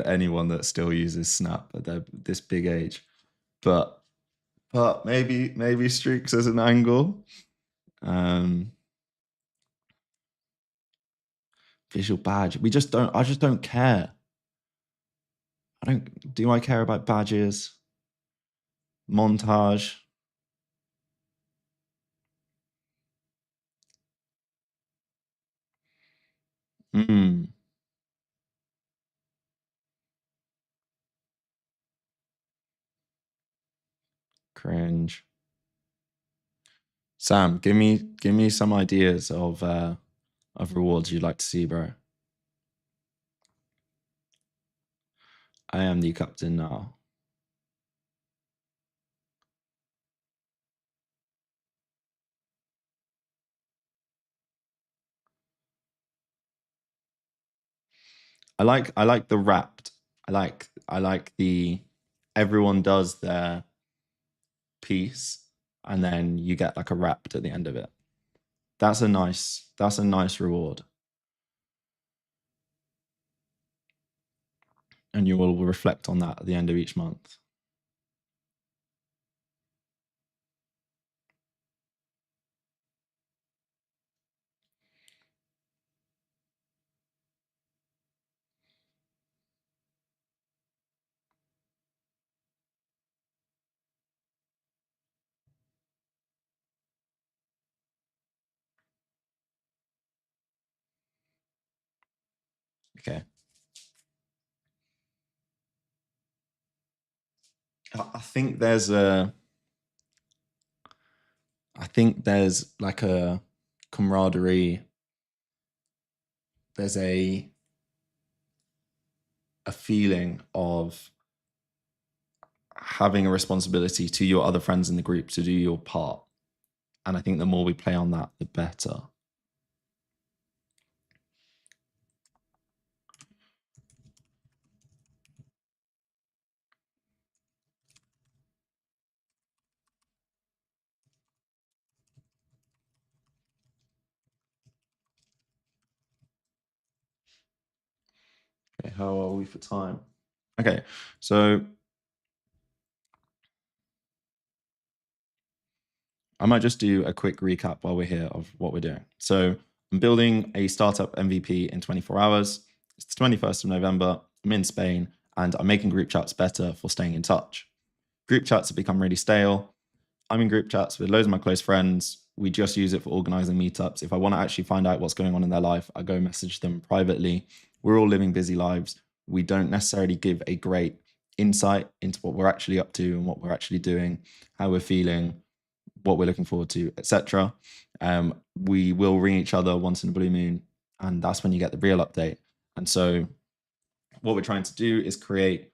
anyone that still uses Snap at this big age. But maybe streaks as an angle. Visual badge. I just don't care. Do I care about badges? Montage. Cringe. Sam, give me some ideas of rewards you'd like to see, bro. I am the captain now. I like the wrapped. I like the everyone does their piece and then you get like a wrapped at the end of it. That's a nice reward. And you will reflect on that at the end of each month. Okay. I think there's like a camaraderie. There's a feeling of having a responsibility to your other friends in the group to do your part. And I think the more we play on that, the better. Okay, how are we for time? Okay, so I might just do a quick recap while we're here of what we're doing. So I'm building a startup MVP in 24 hours. It's the 21st of November. I'm in Spain and I'm making group chats better for staying in touch. Group chats have become really stale. I'm in group chats with loads of my close friends. We just use it for organizing meetups. If I want to actually find out what's going on in their life, I go message them privately. We're all living busy lives. We don't necessarily give a great insight into what we're actually up to and what we're actually doing, how we're feeling, what we're looking forward to, etc. We will ring each other once in a blue moon, and that's when you get the real update. And so what we're trying to do is create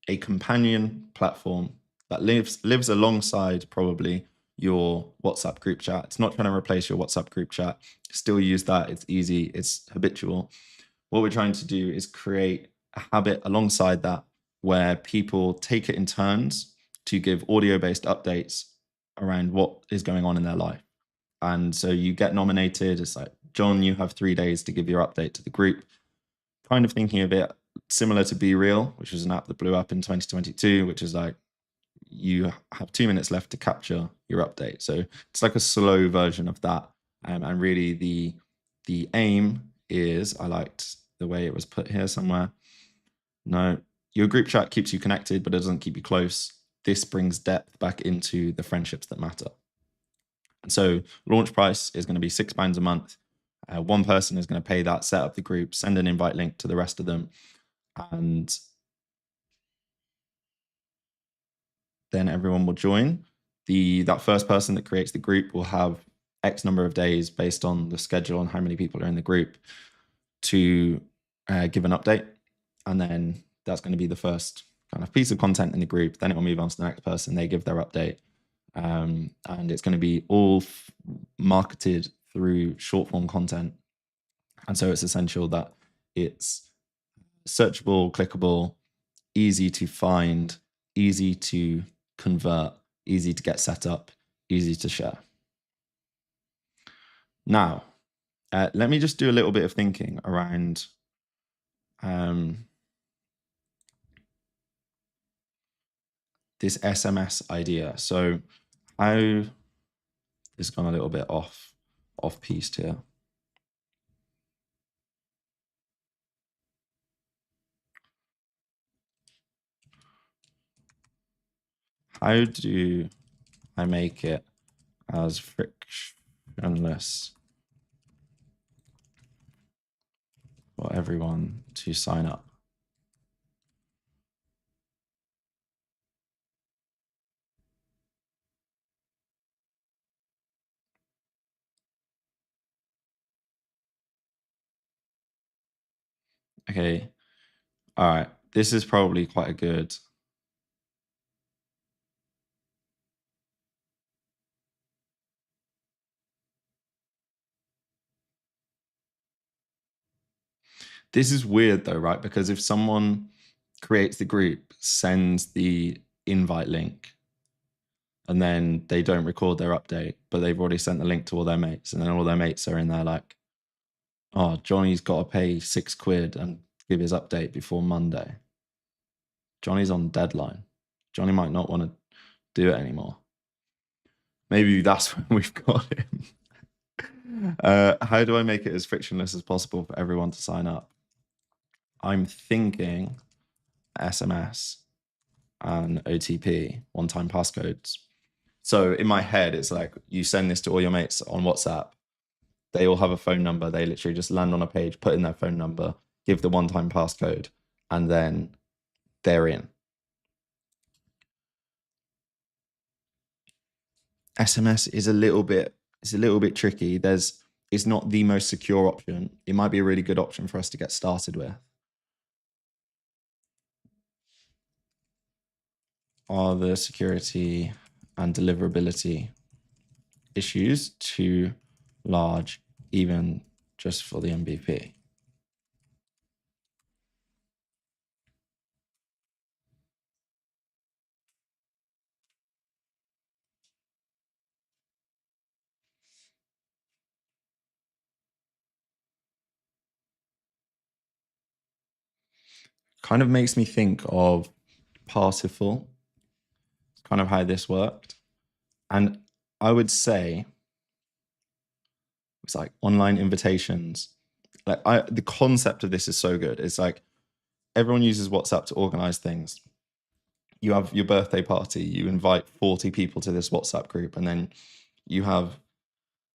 a companion platform that lives alongside probably your WhatsApp group chat. It's not trying to replace your WhatsApp group chat. Still use that. It's easy. It's habitual. What we're trying to do is create a habit alongside that where people take it in turns to give audio-based updates around what is going on in their life. And so you get nominated. It's like, John, you have 3 days to give your update to the group. Kind of thinking of it similar to Be Real, which was an app that blew up in 2022, which is like, you have 2 minutes left to capture your update. So it's like a slow version of that. And really the aim is, I liked the way it was put here somewhere. No, your group chat keeps you connected, but it doesn't keep you close. This brings depth back into the friendships that matter. And so launch price is going to be £6 a month. One person is going to pay that, set up the group, send an invite link to the rest of them. And then everyone will join. That first person that creates the group will have X number of days based on the schedule and how many people are in the group to give an update. And then that's going to be the first kind of piece of content in the group. Then it will move on to the next person. They give their update. And it's going to be all marketed through short form content. And so it's essential that it's searchable, clickable, easy to find, easy to convert, easy to get set up, easy to share. Now, let me just do a little bit of thinking around this SMS idea. So how this has gone a little bit off piste here. How do I make it as frictionless for everyone to sign up? Okay. All right. This is probably quite a good. This is weird though, right? Because if someone creates the group, sends the invite link, and then they don't record their update, but they've already sent the link to all their mates, and then all their mates are in there like, oh, Johnny's got to pay £6 and give his update before Monday. Johnny's on deadline. Johnny might not want to do it anymore. Maybe that's when we've got him. How do I make it as frictionless as possible for everyone to sign up? I'm thinking SMS and OTP, one-time passcodes. So in my head, it's like you send this to all your mates on WhatsApp. They all have a phone number. They literally just land on a page, put in their phone number. give the one-time passcode, and then they're in. SMS is a little bit tricky. It's not the most secure option. It might be a really good option for us to get started with. Are the security and deliverability issues too large, even just for the MVP? Kind of makes me think of Partiful. It's kind of how this worked. And I would say it's like online invitations. Like the concept of this is so good. It's like everyone uses WhatsApp to organize things. You have your birthday party, you invite 40 people to this WhatsApp group, and then you have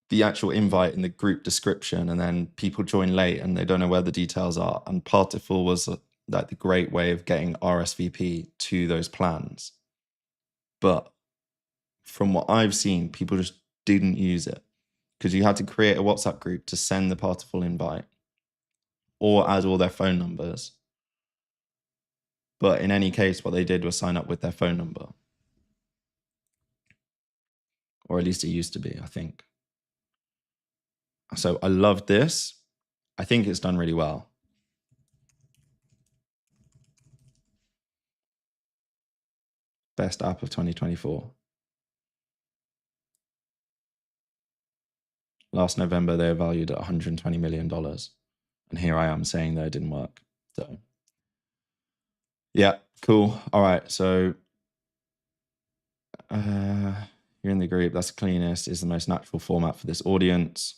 the actual invite in the group description, and then people join late and they don't know where the details are. And Partiful was like the great way of getting RSVP to those plans. But from what I've seen, people just didn't use it because you had to create a WhatsApp group to send the Partiful invite or add all their phone numbers. But in any case, what they did was sign up with their phone number. Or at least it used to be, I think. So I love this. I think it's done really well. Best app of 2024. Last November, they were valued at $120 million. And here I am saying that it didn't work. So, yeah, cool. All right. So, you're in the group. That's the cleanest. Is the most natural format for this audience.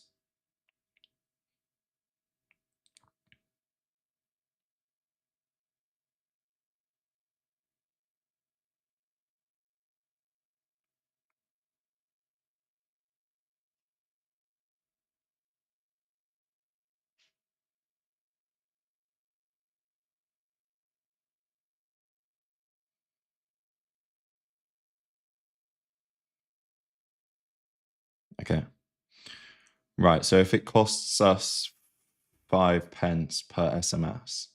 Okay. Right. So if it costs us 5 pence per SMS,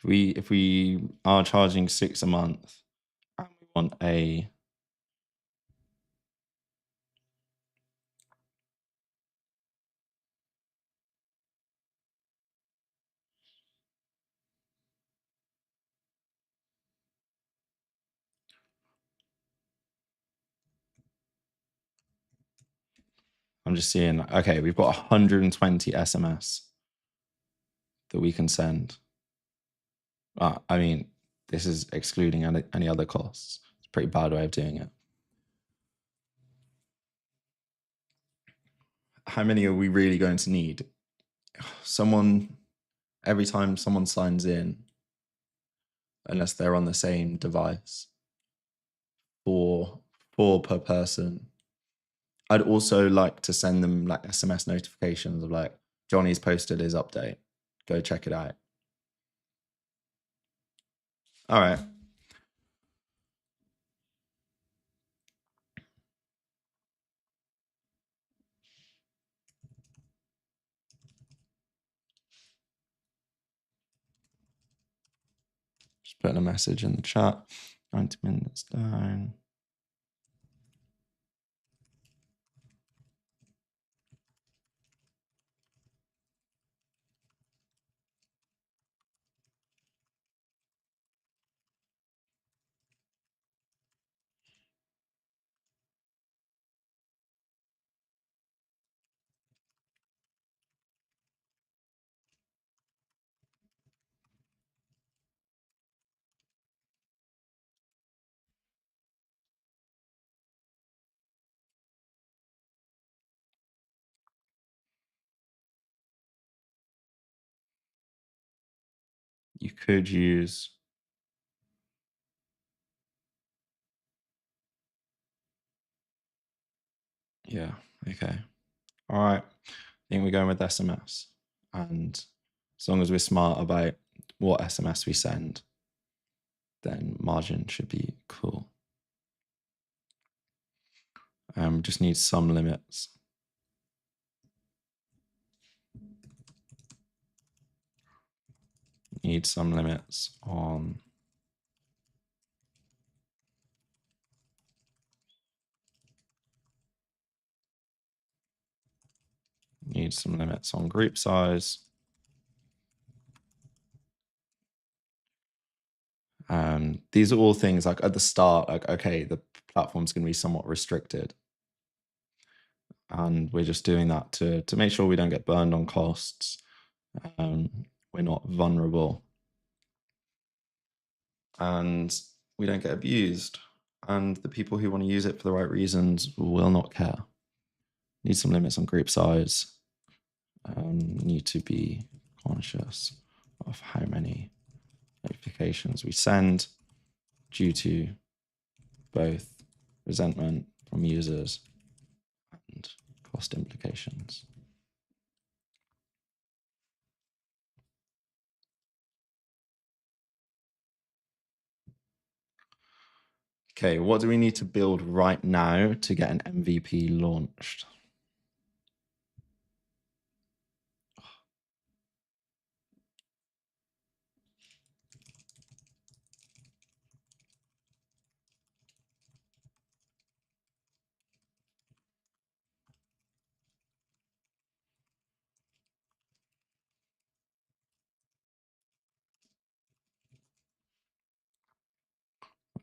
if we are charging 6 a month and we want a I'm just seeing, okay, we've got 120 SMS that we can send. I mean, this is excluding any other costs. It's a pretty bad way of doing it. How many are we really going to need? Every time someone signs in, unless they're on the same device, four per person. I'd also like to send them like SMS notifications of like, Johnny's posted his update. Go check it out. All right. Just putting a message in the chat. 90 minutes down. You could use Yeah. Okay. All right. I think we're going with SMS. And as long as we're smart about what SMS we send, then margin should be cool. Just need some limits. Need some limits on group size. These are all things like at the start, like, okay, the platform's going to be somewhat restricted. And we're just doing that to make sure we don't get burned on costs. We're not vulnerable. And we don't get abused. And the people who want to use it for the right reasons will not care. Need some limits on group size. Need to be conscious of how many notifications we send due to both resentment from users and cost implications. Okay, what do we need to build right now to get an MVP launched?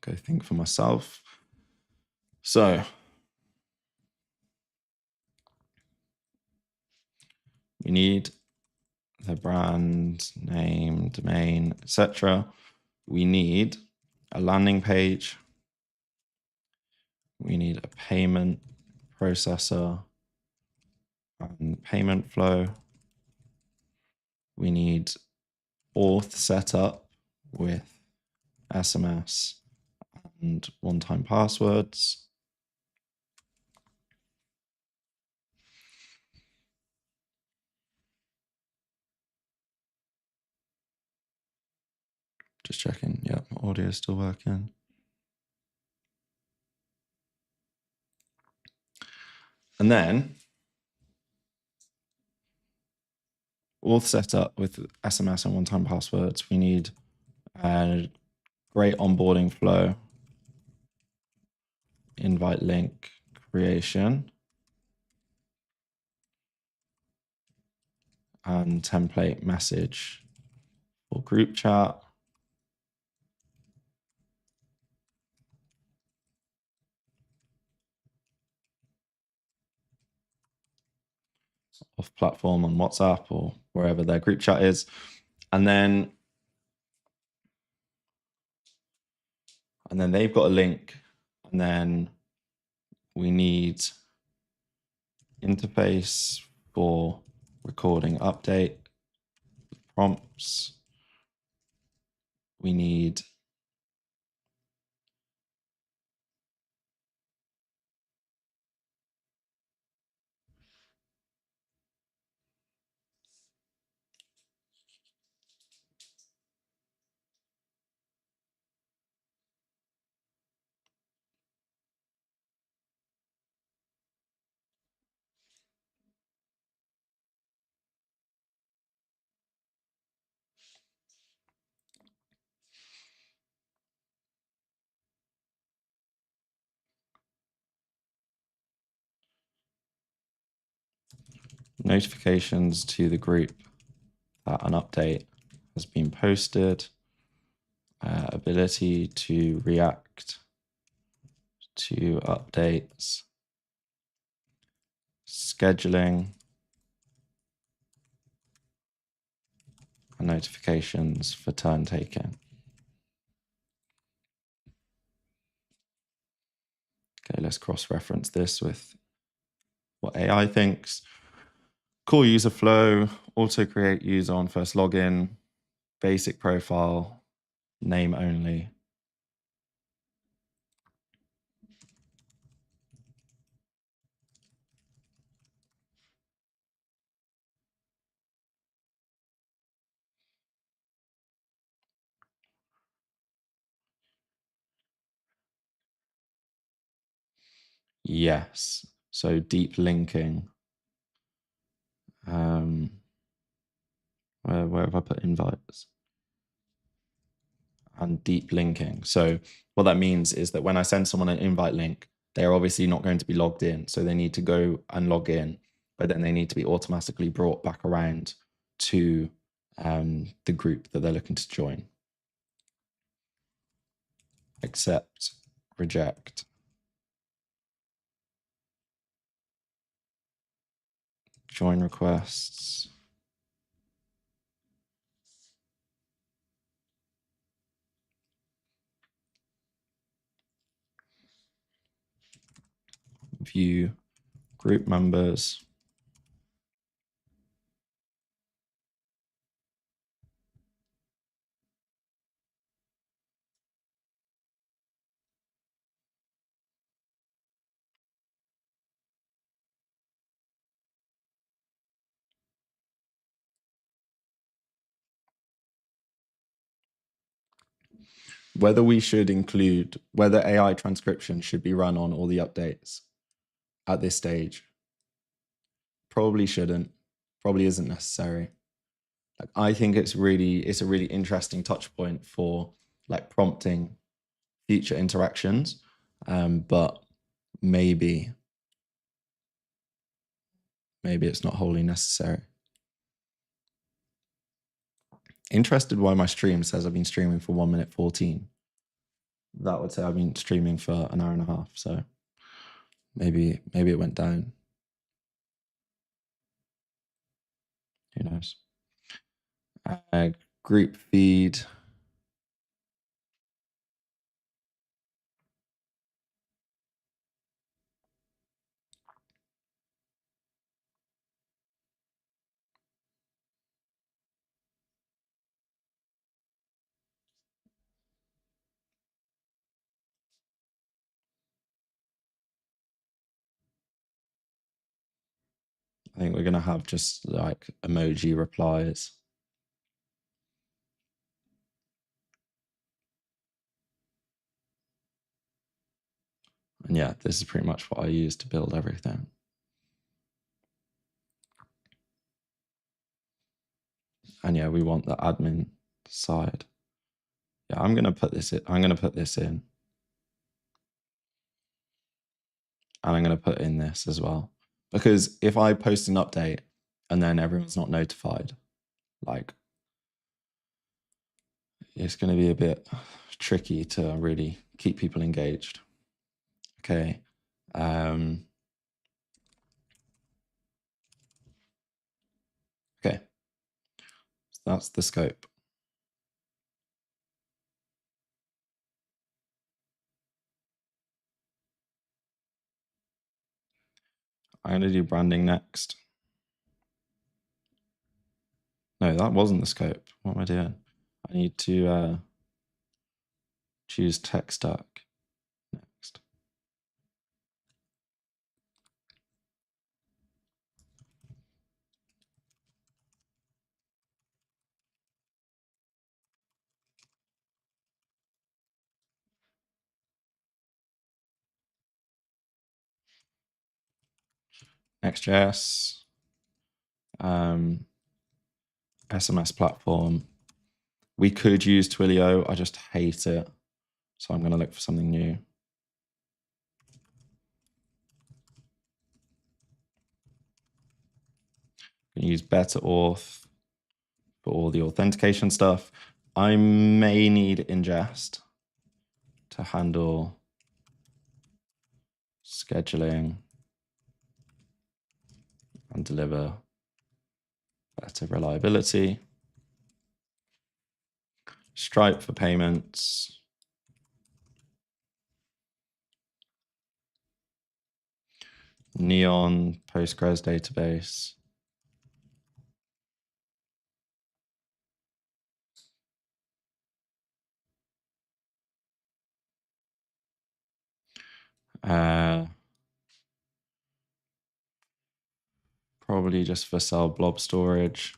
Okay, think for myself. So we need the brand name, domain, etc. We need a landing page. We need a payment processor and payment flow. We need auth setup with SMS and one-time passwords. Just checking. Yep, audio is still working. And then auth setup with SMS and one-time passwords. We need a great onboarding flow, invite link creation, and template message for group chat. Off platform on WhatsApp or wherever their group chat is. And then they've got a link, and then we need interface for recording update prompts. We need notifications to the group that an update has been posted, ability to react to updates, scheduling, and notifications for turn taking. Okay, let's cross-reference this with what AI thinks. Core user flow, auto create user on first login, basic profile, name only. Yes. So deep linking. Where have I put invites? And deep linking. So what that means is that when I send someone an invite link, they're obviously not going to be logged in. So they need to go and log in, but then they need to be automatically brought back around to the group that they're looking to join. Accept, reject. Join requests. View group members. Whether AI transcription should be run on all the updates at this stage. Probably shouldn't, probably isn't necessary. Like, I think it's a really interesting touch point for like prompting future interactions. But maybe it's not wholly necessary. Interested why my stream says I've been streaming for 1 minute 14. That would say I've been streaming for an hour and a half. So maybe it went down. Who knows? Group feed. I think we're going to have just like emoji replies. And yeah, this is pretty much what I use to build everything. And yeah, we want the admin side. Yeah, I'm going to put this in. I'm going to put this in. And I'm going to put in this as well. Because if I post an update and then everyone's not notified, like, it's going to be a bit tricky to really keep people engaged. Okay. Okay. So that's the scope. I'm going to do branding next. No, that wasn't the scope. What am I doing? I need to choose tech stack next. Next.js, SMS platform. We could use Twilio. I just hate it. So I'm going to look for something new. I'm going to use BetterAuth for all the authentication stuff. I may need ingest to handle scheduling and deliver better reliability. Stripe for payments. Neon Postgres database. Probably just for cell blob storage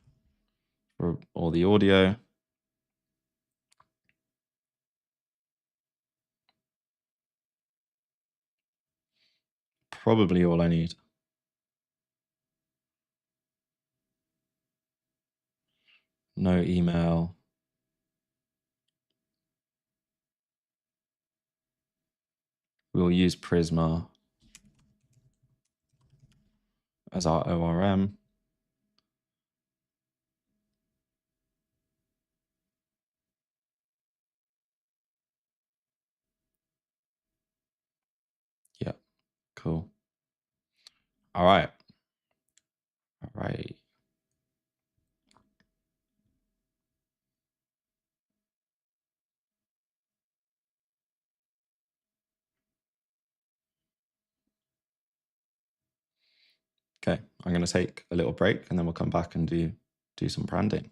for all the audio. probably all I need. No email. We'll use Prisma as our ORM. Yeah, cool. All right. All right. Okay, I'm going to take a little break and then we'll come back and do some branding.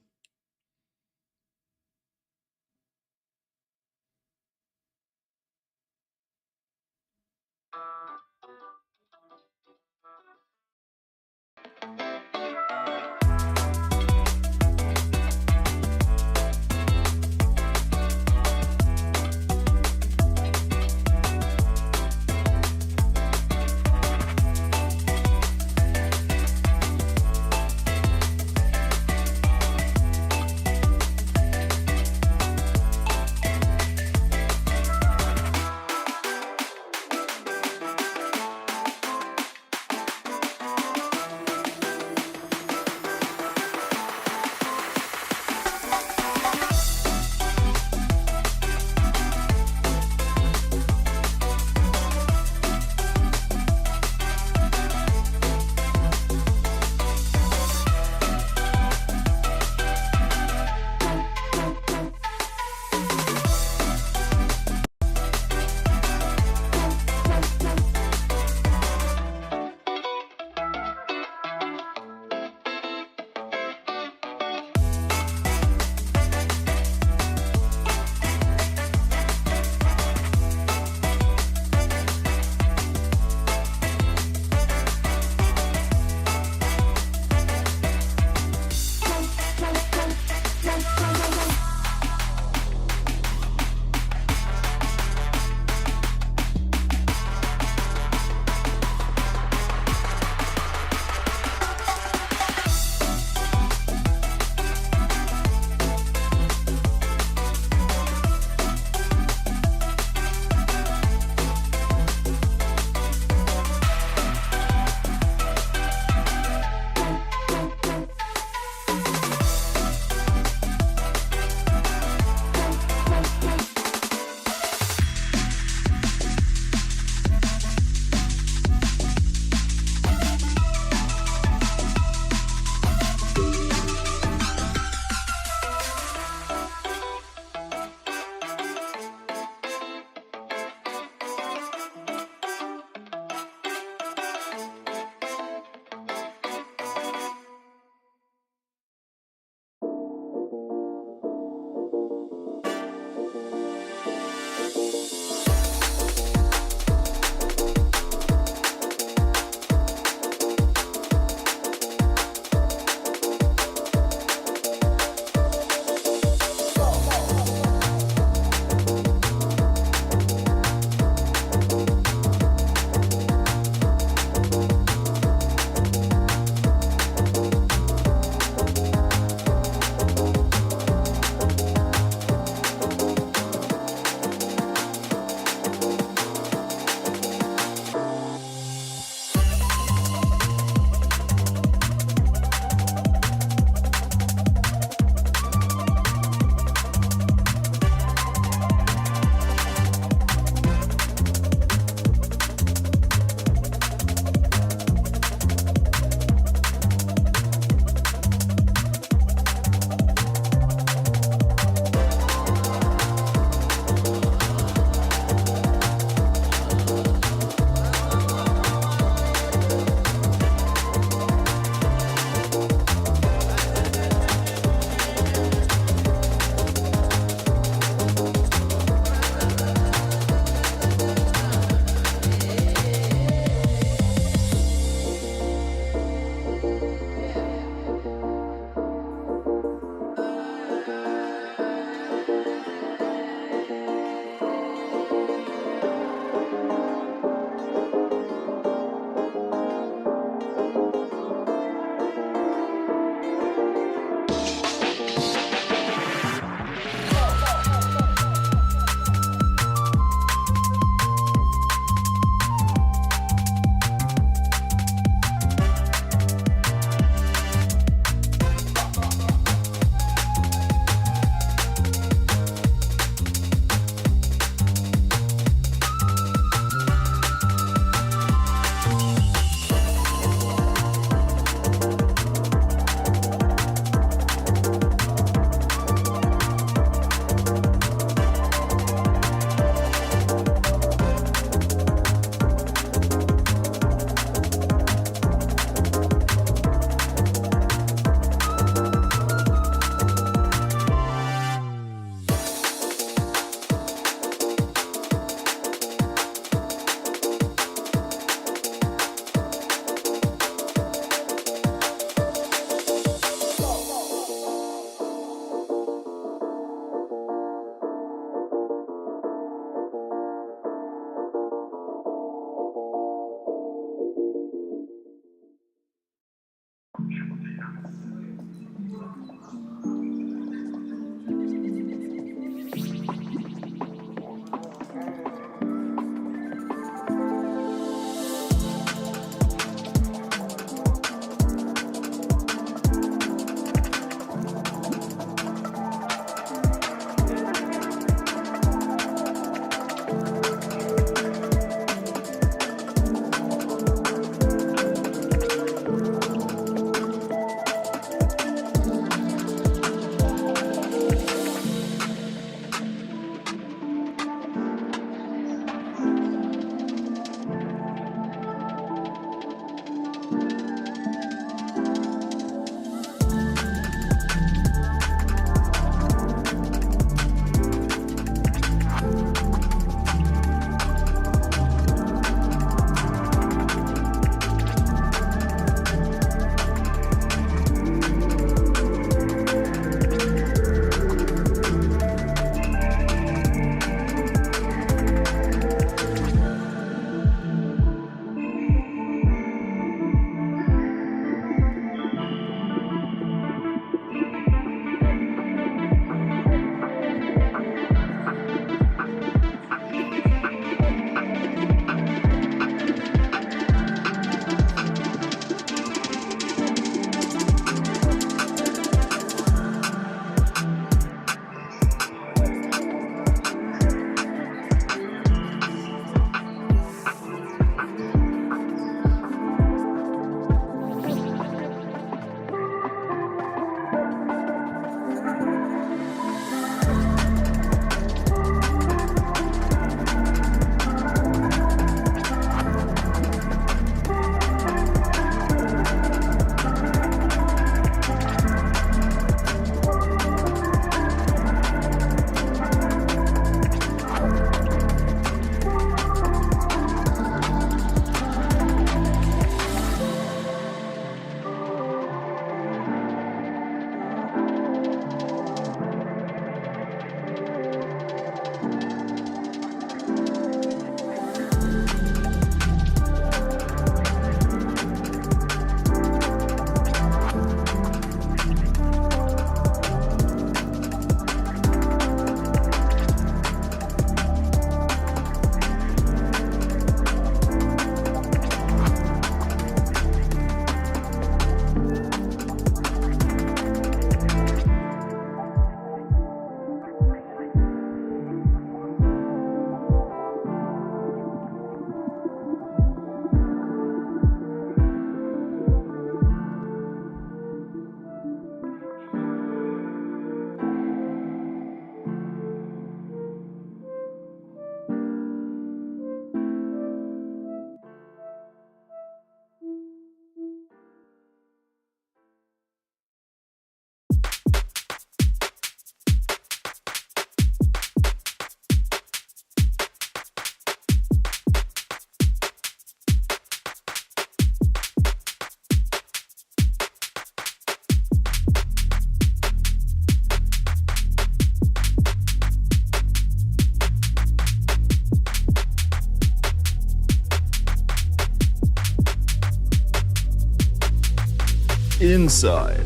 Inside.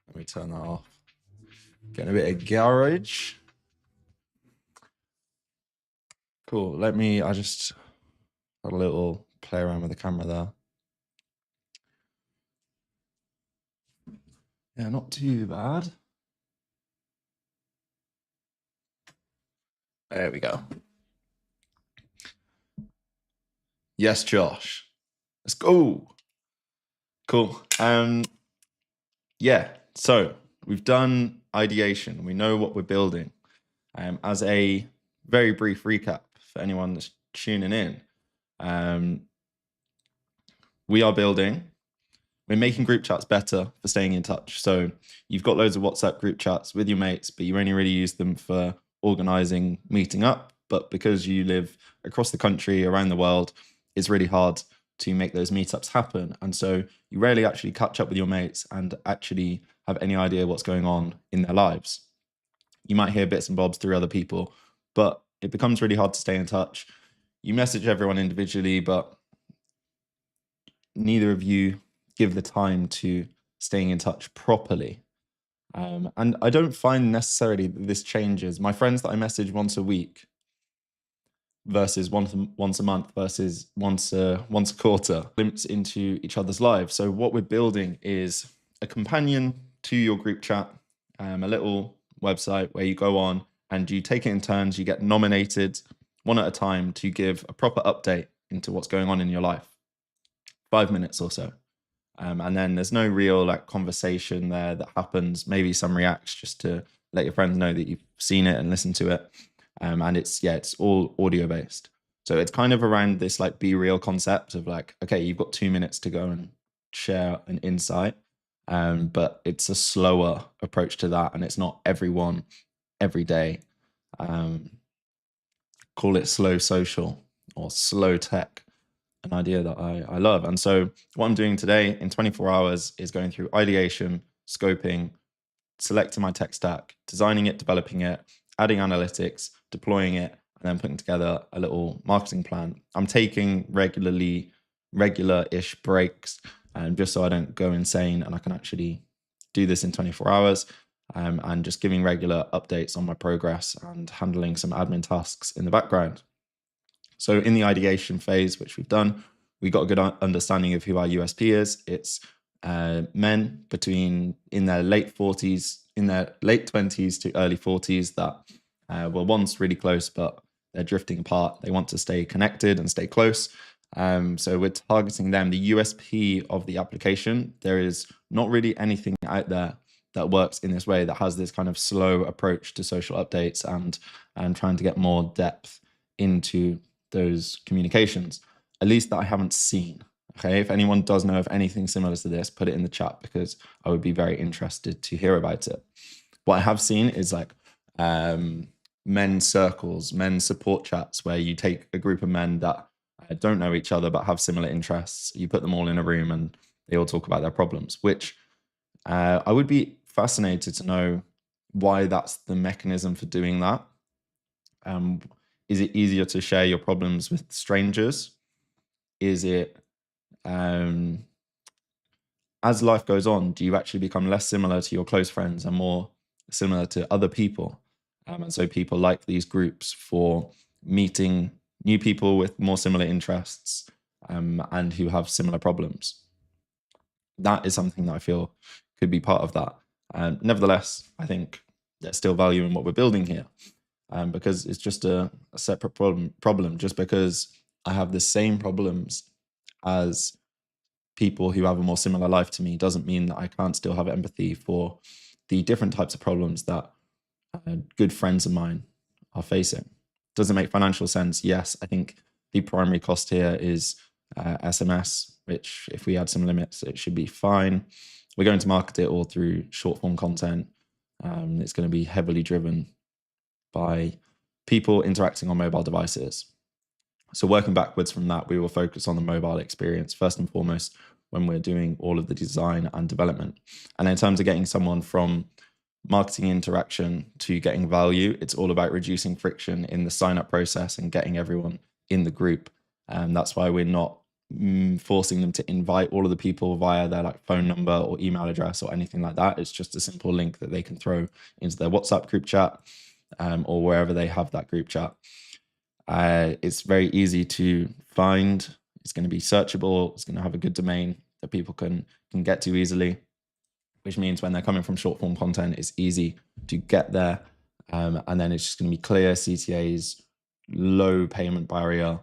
Let me turn that off. Getting a bit of garage. Cool. I just had a little play around with the camera there. Yeah, not too bad. There we go. Yes, Josh. Let's go. Cool. Yeah, so we've done ideation. We know what we're building. As a very brief recap for anyone that's tuning in, we're making group chats better for staying in touch. So you've got loads of WhatsApp group chats with your mates, but you only really use them for organizing, meeting up. But because you live across the country, around the world, it's really hard to make those meetups happen. And so you rarely actually catch up with your mates and actually have any idea what's going on in their lives. You might hear bits and bobs through other people, but it becomes really hard to stay in touch. You message everyone individually, but neither of you give the time to staying in touch properly. And I don't find necessarily that this changes. My friends that I message once a week versus once a month versus once a quarter, glimpse into each other's lives. So what we're building is a companion to your group chat, a little website where you go on and you take it in turns. You get nominated one at a time to give a proper update into what's going on in your life, 5 minutes or so. And then there's no real like conversation there that happens. Maybe some reacts just to let your friends know that you've seen it and listened to it. And it's all audio based. So it's kind of around this like be real concept of like, okay, you've got 2 minutes to go and share an insight. But it's a slower approach to that, and it's not everyone every day. Call it slow social or slow tech, an idea that I love. And so what I'm doing today in 24 hours is going through ideation, scoping, selecting my tech stack, designing it, developing it, adding analytics, deploying it, and then putting together a little marketing plan. I'm taking regular-ish breaks, just so I don't go insane and I can actually do this in 24 hours, and just giving regular updates on my progress and handling some admin tasks in the background. So in the ideation phase, which we've done, we got a good understanding of who our USP is. It's men in their late 20s to early 40s that were once really close, but they're drifting apart. They want to stay connected and stay close. So we're targeting them. The USP of the application, there is not really anything out there that works in this way, that has this kind of slow approach to social updates and trying to get more depth into those communications, at least that I haven't seen. Okay, if anyone does know of anything similar to this, put it in the chat, because I would be very interested to hear about it. What I have seen is like men's circles, men's support chats, where you take a group of men that don't know each other but have similar interests. You put them all in a room and they all talk about their problems, which I would be fascinated to know why that's the mechanism for doing that. Is it easier to share your problems with strangers? Is it, as life goes on, do you actually become less similar to your close friends and more similar to other people? And so people like these groups for meeting new people with more similar interests, and who have similar problems. That is something that I feel could be part of that. Nevertheless, I think there's still value in what we're building here. Because it's just a separate problem. Just because I have the same problems as people who have a more similar life to me doesn't mean that I can't still have empathy for the different types of problems that good friends of mine are facing. Does it make financial sense? Yes. I think the primary cost here is SMS, which if we add some limits, it should be fine. We're going to market it all through short form content. It's going to be heavily driven by people interacting on mobile devices. So working backwards from that, we will focus on the mobile experience first and foremost when we're doing all of the design and development. And in terms of getting someone from marketing interaction to getting value, it's all about reducing friction in the sign-up process and getting everyone in the group. And that's why we're not forcing them to invite all of the people via their like phone number or email address or anything like that. It's just a simple link that they can throw into their WhatsApp group chat, or wherever they have that group chat. It's very easy to find. It's going to be searchable. It's going to have a good domain that people can get to easily, which means when they're coming from short form content, it's easy to get there. And then it's just going to be clear CTAs, low payment barrier,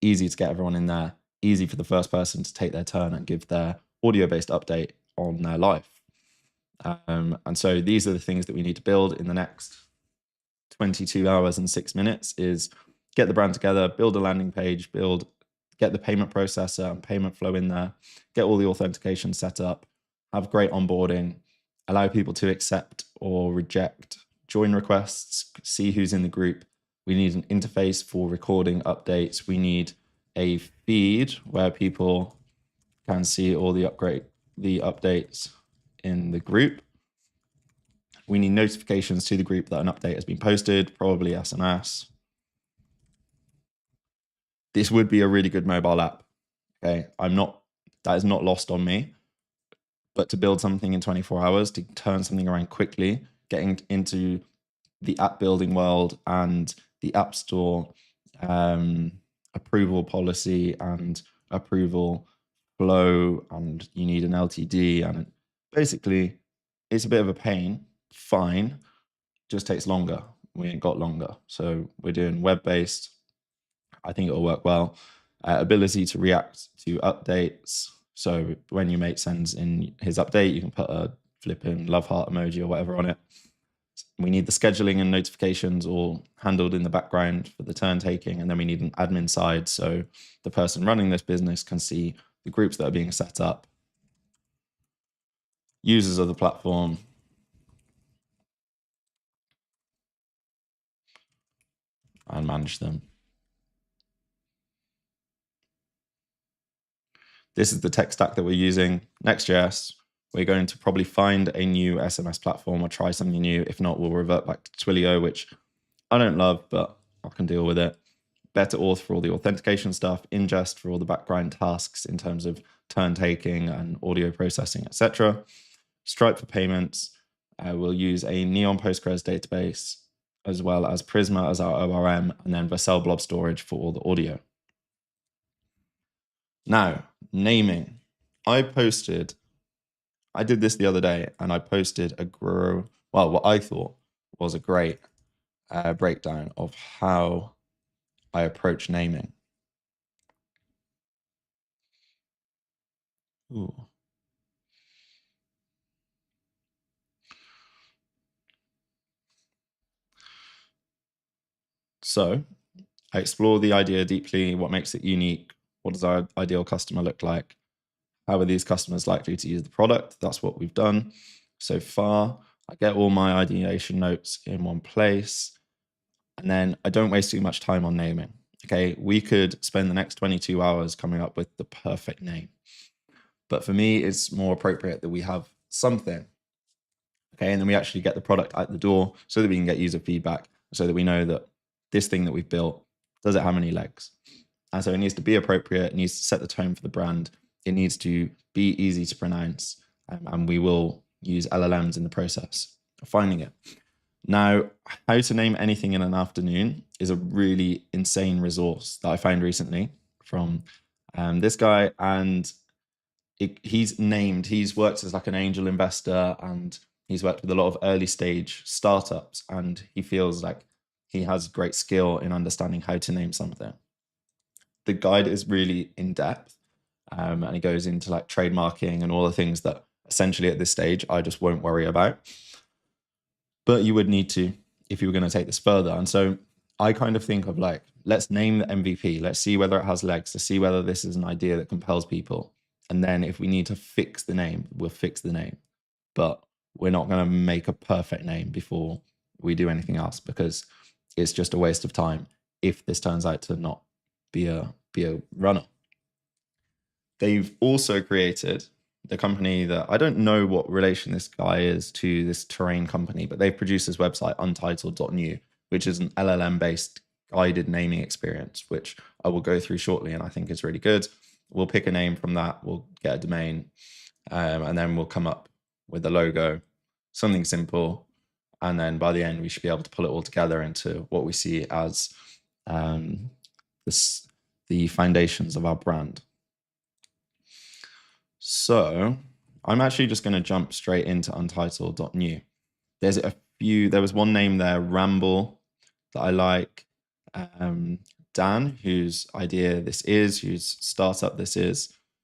easy to get everyone in there, easy for the first person to take their turn and give their audio-based update on their life. And so these are the things that we need to build in the next 22 hours and 6 minutes, is get the brand together, build a landing page, get the payment processor and payment flow in there, get all the authentication set up, have great onboarding, allow people to accept or reject join requests, see who's in the group. We need an interface for recording updates. We need a feed where people can see all the updates in the group. We need notifications to the group that an update has been posted, probably SMS. This would be a really good mobile app. Okay, I'm not that is not lost on me. But to build something in 24 hours, to turn something around quickly, getting into the app building world and the App Store approval policy and approval flow, and you need an LTD, and basically it's a bit of a pain. Fine, just takes longer. We ain't got longer, so we're doing web-based. I think it'll work well. Ability to react to updates. So when your mate sends in his update, you can put a flipping love heart emoji or whatever on it. We need the scheduling and notifications all handled in the background for the turn taking. And then we need an admin side, so the person running this business can see the groups that are being set up, users of the platform, and manage them. This is the tech stack that we're using. Next.js. We're going to probably find a new SMS platform or try something new. If not, we'll revert back to Twilio, which I don't love, but I can deal with it. BetterAuth for all the authentication stuff, Ingest for all the background tasks in terms of turn taking and audio processing, etc. Stripe for payments. We'll use a Neon Postgres database, as well as Prisma as our ORM, and then Vercel Blob Storage for all the audio. Now, naming. I did this the other day, and I posted what I thought was a great breakdown of how I approach naming. Ooh. So I explore the idea deeply. What makes it unique? What does our ideal customer look like? How are these customers likely to use the product? That's what we've done so far. I get all my ideation notes in one place, and then I don't waste too much time on naming. Okay, we could spend the next 22 hours coming up with the perfect name. But for me, it's more appropriate that we have something. Okay, and then we actually get the product out the door so that we can get user feedback, so that we know that this thing that we've built, does it have any legs? And so it needs to be appropriate, it needs to set the tone for the brand, it needs to be easy to pronounce, and we will use LLMs in the process of finding it. Now, how to name anything in an afternoon is a really insane resource that I found recently from this guy, and he's worked as like an angel investor, and he's worked with a lot of early stage startups, and he feels like he has great skill in understanding how to name something. The guide is really in depth, and he goes into like trademarking and all the things that essentially at this stage I just won't worry about. But you would need to if you were going to take this further. And so I kind of think of like, let's name the MVP. Let's see whether it has legs, to see whether this is an idea that compels people. And then if we need to fix the name, we'll fix the name. But we're not going to make a perfect name before we do anything else, because it's just a waste of time if this turns out to not be a runner. They've also created the company that I don't know what relation this guy is to this terrain company, but they've produced this website, untitled.new, which is an LLM-based guided naming experience, which I will go through shortly, and I think is really good. We'll pick a name from that, we'll get a domain, and then we'll come up with a logo, something simple, and then by the end we should be able to pull it all together into what we see as the foundations of our brand. So I'm actually just going to jump straight into untitled.new. There was one name there, Ramble, that I like. Dan, whose idea this is, whose startup this is,